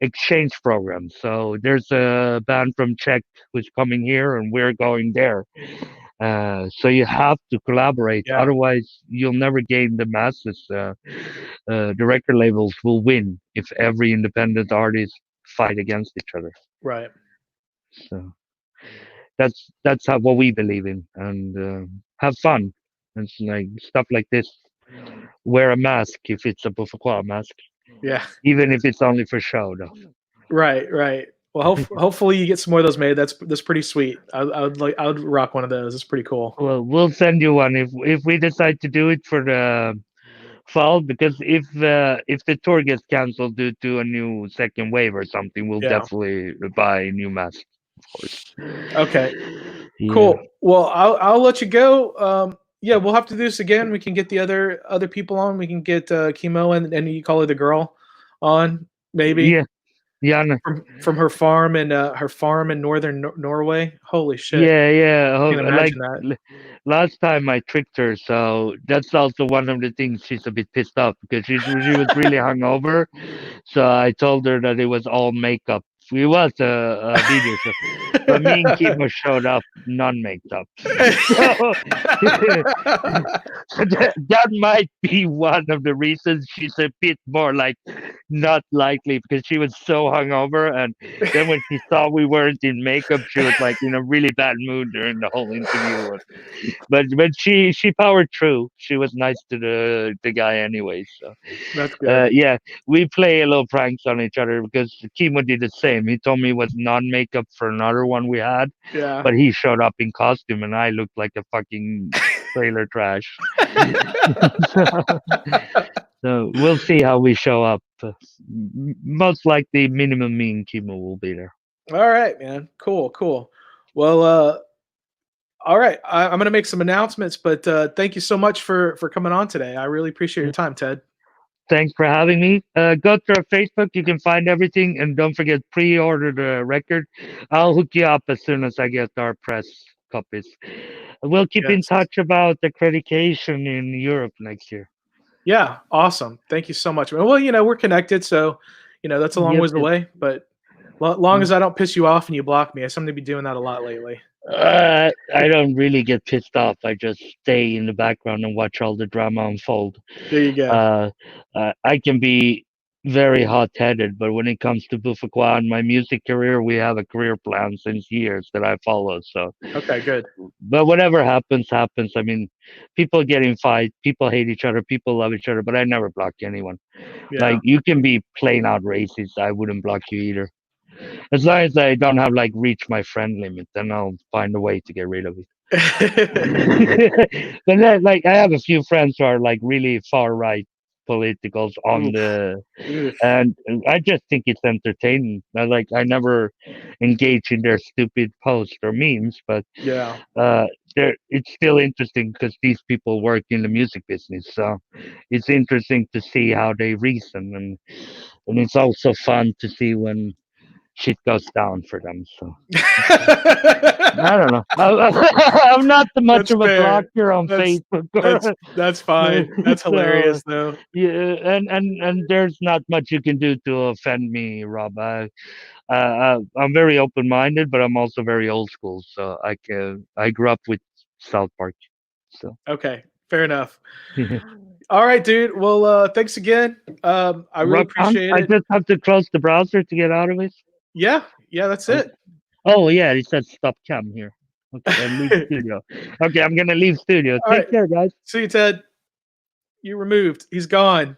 exchange program. So there's a band from Czech who's coming here, and we're going there. So you have to collaborate, Yeah. otherwise you'll never gain the masses. The record labels will win if every independent artist fight against each other. Right. So that's how what we believe in, and have fun. It's like stuff like this. Wear a mask if it's a Bofo mask, Yeah. even if it's only for show, though. Right. Right. Well, hopefully you get some more of those made. That's pretty sweet. I would rock one of those. It's pretty cool. Well, we'll send you one if we decide to do it for the fall. Because if the tour gets canceled due to a new second wave or something, we'll Yeah. definitely buy a new mask, of course. Okay. Yeah. Cool. Well, I'll let you go. Yeah, we'll have to do this again. We can get the other people on. We can get Chemo and you call her the girl on maybe Yeah. Yeah. No. from her farm in northern Norway. Holy shit! Yeah, yeah. Can't Like imagine that. last time I tricked her, so that's also one of the things she's a bit pissed off because she was really hungover. So I told her that it was all makeup. It was a video show, but me and Kimo showed up non-makeup. So that might be one of the reasons she's a bit more like not likely, because she was so hungover, and then when she saw we weren't in makeup, she was like in a really bad mood during the whole interview. But she powered through. She was nice to the guy anyway. So That's good. yeah, we play a little pranks on each other because Kimo did the same. He told me it was non-makeup for another one we had, Yeah. but he showed up in costume, and I looked like a fucking trailer trash. so, so we'll see how we show up. Most likely, minimum me and Kimo will be there. All right, man. Cool, cool. Well, all right. I'm gonna make some announcements, but thank you so much for coming on today. I really appreciate your time, Ted. Thanks for having me. Go to our Facebook. You can find everything. And don't forget, pre-order the record. I'll hook you up as soon as I get our press copies. We'll keep in Yes. touch about accreditation in Europe next year. Yeah. Awesome. Thank you so much. Well, we're connected, so that's a long Yep, ways yep. away. But long Mm. as I don't piss you off and you block me, I seem to be doing that a lot lately. I don't really get pissed off. I just stay in the background and watch all the drama unfold. There you go. Uh, I can be very hot-headed, but when it comes to Bufakwa and my music career, we have a career plan since years that I follow. So, Okay. Good. but whatever happens, happens. I mean, people get in fight, people hate each other, people love each other, but I never block anyone. Yeah. Like you can be plain out racist, I wouldn't block you either. As long as I don't have like reached my friend limit, then I'll find a way to get rid of it. But then, like, I have a few friends who are like really far right politicals on Oof. the, Oof. and I just think it's entertaining. I never engage in their stupid posts or memes, but Yeah. uh, it's still interesting because these people work in the music business, so it's interesting to see how they reason, and it's also fun to see when shit goes down for them. So I don't know. I'm not much That's of a fair. blocker on That's Facebook. that's fine. That's So hilarious, though. yeah, and there's not much you can do to offend me, Rob. I'm very open minded, but I'm also very old school. So I grew up with South Park. So Okay. Fair enough. All right, dude. Well, thanks again. I really rock on. appreciate I it. just have to close the browser to get out of it. Yeah. Yeah. That's Oh, it. oh yeah, it says stop cam here. Okay, and leave studio. Okay, I'm gonna leave studio. All Take right. care, guys. See you, Ted. You removed. He's gone.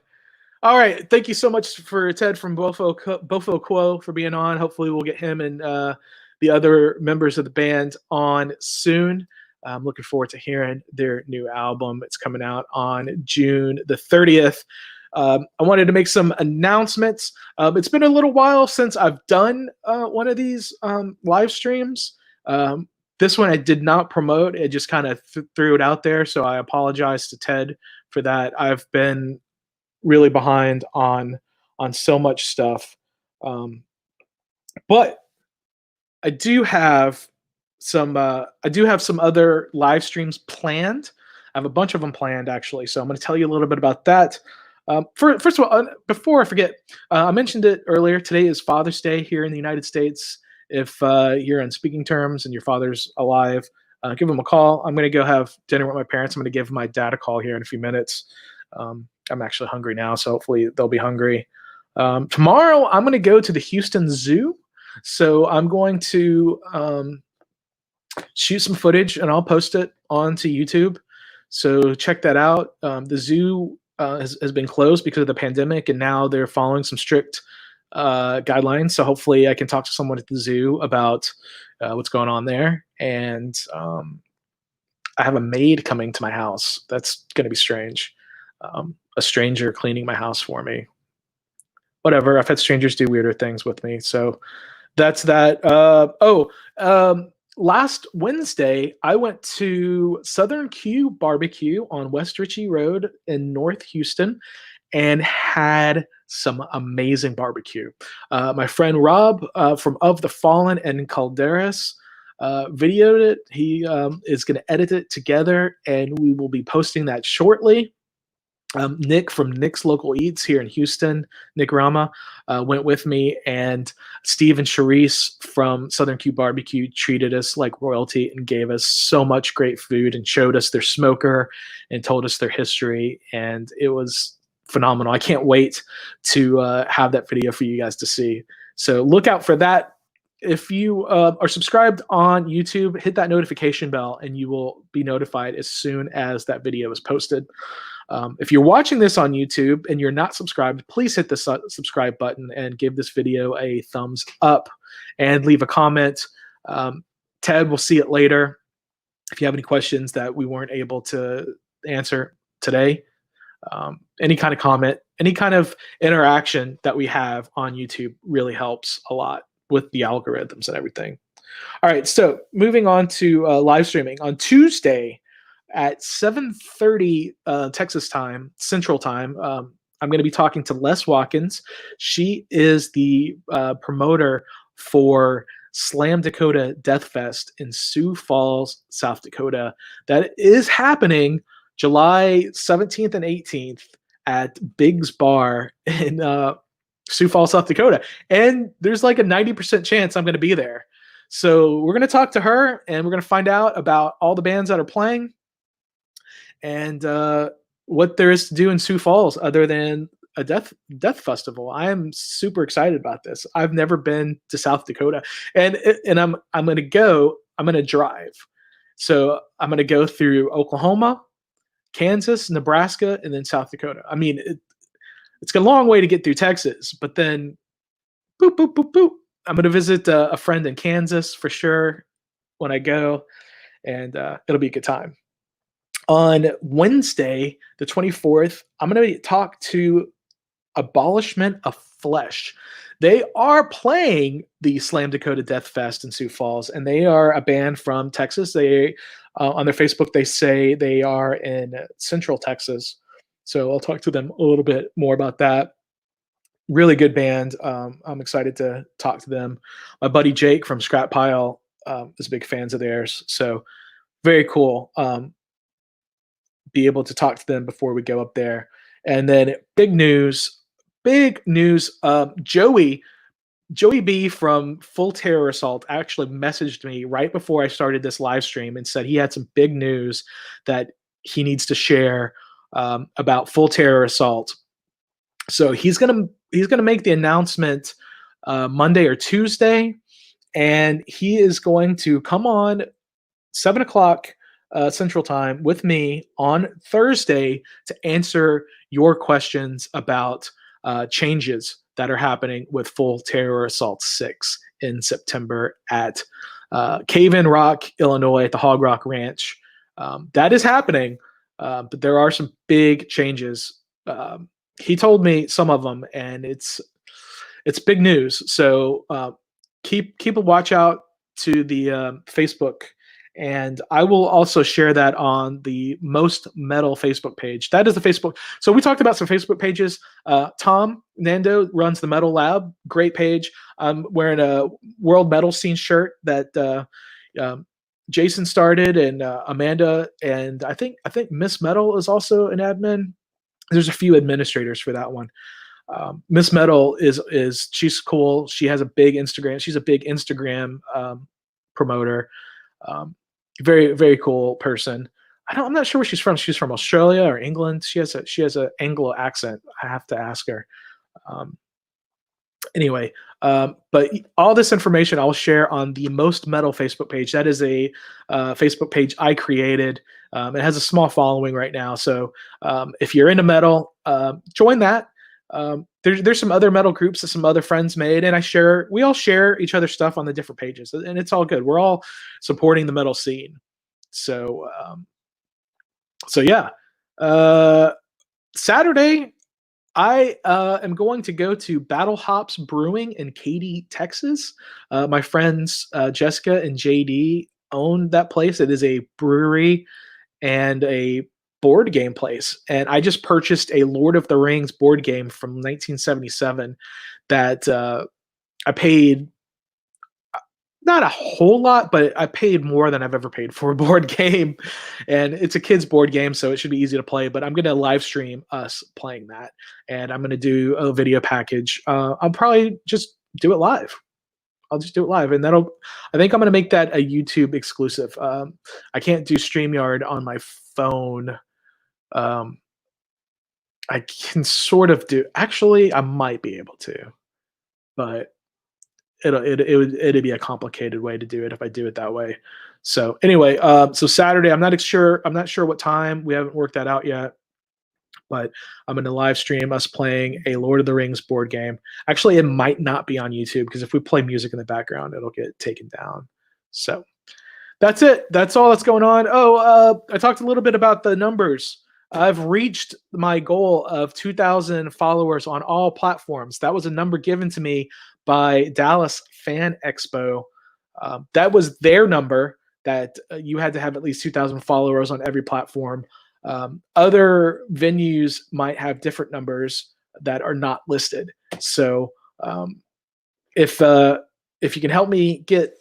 All right. Thank you so much for Ted from Bofo Quo for being on. Hopefully, we'll get him and the other members of the band on soon. I'm looking forward to hearing their new album. It's coming out on June the 30th. I wanted to make some announcements. It's been a little while since I've done one of these live streams. This one I did not promote. I just kind of threw it out there. So I apologize to Ted for that. I've been really behind on so much stuff. Um, but I do have I do have some other live streams planned. I have a bunch of them planned actually, so I'm going to tell you a little bit about that. First of all, before I forget, I mentioned it earlier. Today is Father's Day here in the United States. If you're on speaking terms and your father's alive, give him a call. I'm going to go have dinner with my parents. I'm going to give my dad a call here in a few minutes. I'm actually hungry now, so hopefully they'll be hungry. Tomorrow, I'm going to go to the Houston Zoo. So I'm going to shoot some footage and I'll post it onto YouTube. So check that out. The zoo has been closed because of the pandemic, and now they're following some strict guidelines. So hopefully I can talk to someone at the zoo about what's going on there. And I have a maid coming to my house. That's going to be strange. A stranger cleaning my house for me. Whatever. I've had strangers do weirder things with me. So that's that. Last Wednesday, I went to Southern Q Barbecue on West Ritchie Road in North Houston and had some amazing barbecue. My friend Rob from Of the Fallen and Calderas videoed it. He is going to edit it together, and we will be posting that shortly. Nick from Nick's Local Eats here in Houston, Nick Rama, went with me, and Steve and Charisse from Southern Q Barbecue treated us like royalty and gave us so much great food and showed us their smoker and told us their history, and it was phenomenal. I can't wait to have that video for you guys to see. So look out for that. If you are subscribed on YouTube, hit that notification bell and you will be notified as soon as that video is posted. If you're watching this on YouTube and you're not subscribed, please hit the subscribe button and give this video a thumbs up and leave a comment. Ted will see it later. If you have any questions that we weren't able to answer today, any kind of comment, any kind of interaction that we have on YouTube really helps a lot with the algorithms and everything. All right, so moving on to live streaming. On Tuesday, at 7:30 Texas time, Central Time, I'm going to be talking to Les Watkins. She is the promoter for Slam Dakota Death Fest in Sioux Falls, South Dakota. That is happening July 17th and 18th at Big's Bar in Sioux Falls, South Dakota. And there's like a 90% chance I'm going to be there. So we're going to talk to her and we're going to find out about all the bands that are playing and what there is to do in Sioux Falls other than a death festival. I am super excited about this. I've never been to South Dakota, and I'm going to drive. So I'm going to go through Oklahoma, Kansas, Nebraska, and then South Dakota. I mean, it's a long way to get through Texas, but then boop, boop, boop, boop. I'm going to visit a friend in Kansas for sure when I go, and it'll be a good time. On Wednesday, the 24th, I'm going to talk to Abolishment of Flesh. They are playing the Slam Dakota Death Fest in Sioux Falls, and they are a band from Texas. They on their Facebook, they say they are in Central Texas. So I'll talk to them a little bit more about that. Really good band. I'm excited to talk to them. My buddy Jake from Scrap Pile is big fans of theirs. So very cool. Be able to talk to them before we go up there. And then big news. Joey B from Full Terror Assault actually messaged me right before I started this live stream and said he had some big news that he needs to share about Full Terror Assault. So he's gonna make the announcement Monday or Tuesday, and he is going to come on 7:00 Central Time with me on Thursday to answer your questions about changes that are happening with Full Terror Assault 6 in September at Cave in Rock, Illinois, at the Hog Rock Ranch. That is happening, but there are some big changes. He told me some of them, and it's big news. So keep a watch out to the Facebook. And I will also share that on the Most Metal Facebook page. That is the Facebook. So we talked about some Facebook pages. Tom Nando runs the Metal Lab. Great page. I'm wearing a World Metal Scene shirt that Jason started, and Amanda, and I think Miss Metal is also an admin. There's a few administrators for that one. Miss Metal is she's cool. She has a big Instagram. She's a big Instagram promoter. Very very cool person. I'm not sure where she's from. She's from Australia or England. She has a Anglo accent. I have to ask her. Um, anyway, but all this information I'll share on the Most Metal Facebook page. That is a Facebook page I created. It has a small following right now. So if you're into metal, join that. There's some other metal groups that some other friends made, and we all share each other's stuff on the different pages, and it's all good. We're all supporting the metal scene. So yeah. Saturday, I am going to go to Battle Hops Brewing in Katy, Texas. My friends Jessica and JD own that place. It is a brewery and a board game place. And I just purchased a Lord of the Rings board game from 1977 that I paid not a whole lot, but I paid more than I've ever paid for a board game. And it's a kid's board game, so it should be easy to play. But I'm going to live stream us playing that. And I'm going to do a video package. I'll probably just do it live. I'll just do it live. And I think I'm going to make that a YouTube exclusive. I can't do StreamYard on my phone. I can sort of do, actually, I might be able to, but it'd be a complicated way to do it if I do it that way. So anyway, so Saturday, I'm not sure what time. We haven't worked that out yet, but I'm going to live stream us playing a Lord of the Rings board game. Actually, it might not be on YouTube because if we play music in the background, it'll get taken down. So that's it. That's all that's going on. Oh, I talked a little bit about the numbers. I've reached my goal of 2,000 followers on all platforms. That was a number given to me by Dallas Fan Expo. That was their number, that you had to have at least 2,000 followers on every platform. Other venues might have different numbers that are not listed. So if you can help me get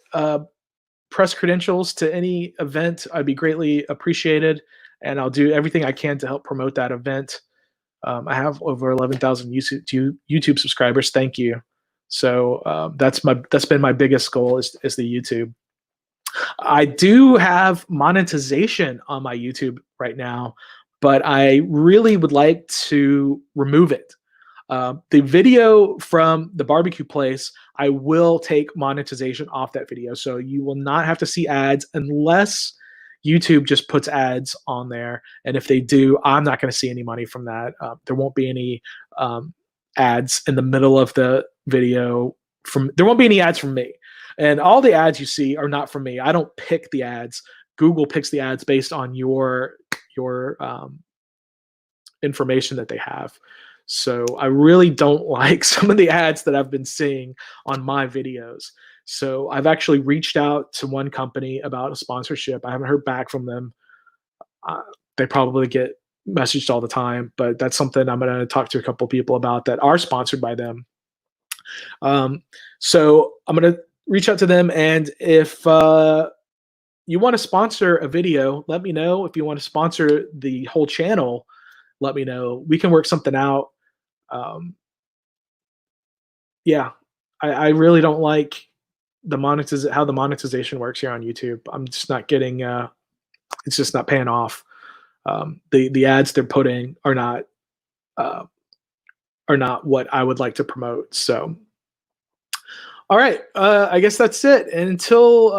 press credentials to any event, I'd be greatly appreciated. And I'll do everything I can to help promote that event. I have over 11,000 YouTube subscribers. Thank you. So that's been my biggest goal is the YouTube. I do have monetization on my YouTube right now, but I really would like to remove it. The video from the barbecue place, I will take monetization off that video. So you will not have to see ads unless YouTube just puts ads on there. And if they do, I'm not going to see any money from that. There won't be any ads in the middle of the video. There won't be any ads from me. And all the ads you see are not from me. I don't pick the ads. Google picks the ads based on your information that they have. So I really don't like some of the ads that I've been seeing on my videos. So I've actually reached out to one company about a sponsorship. I haven't heard back from them. They probably get messaged all the time, but that's something I'm going to talk to a couple people about that are sponsored by them. So I'm going to reach out to them, and if you want to sponsor a video, let me know. If you want to sponsor the whole channel, let me know. We can work something out. Yeah, I really don't like how the monetization works here on YouTube. I'm just not getting. It's just not paying off. The ads they're putting are not what I would like to promote. So, all right, I guess that's it. And until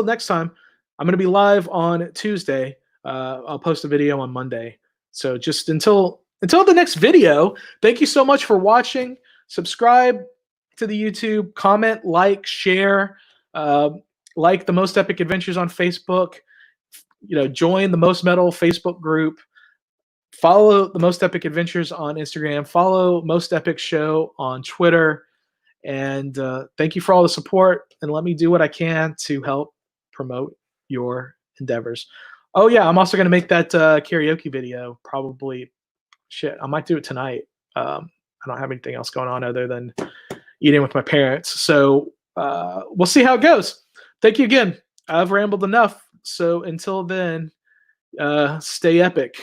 next time, I'm going to be live on Tuesday. I'll post a video on Monday. So just until the next video, thank you so much for watching. Subscribe to the YouTube, comment, like, share, like the Most Epic Adventures on Facebook. Join the Most Metal Facebook group. Follow the Most Epic Adventures on Instagram. Follow Most Epic Show on Twitter. And thank you for all the support. And let me do what I can to help promote your endeavors. Oh yeah, I'm also going to make that karaoke video. Probably, I might do it tonight. I don't have anything else going on other than eating with my parents. So we'll see how it goes. Thank you again. I've rambled enough. So until then, stay epic.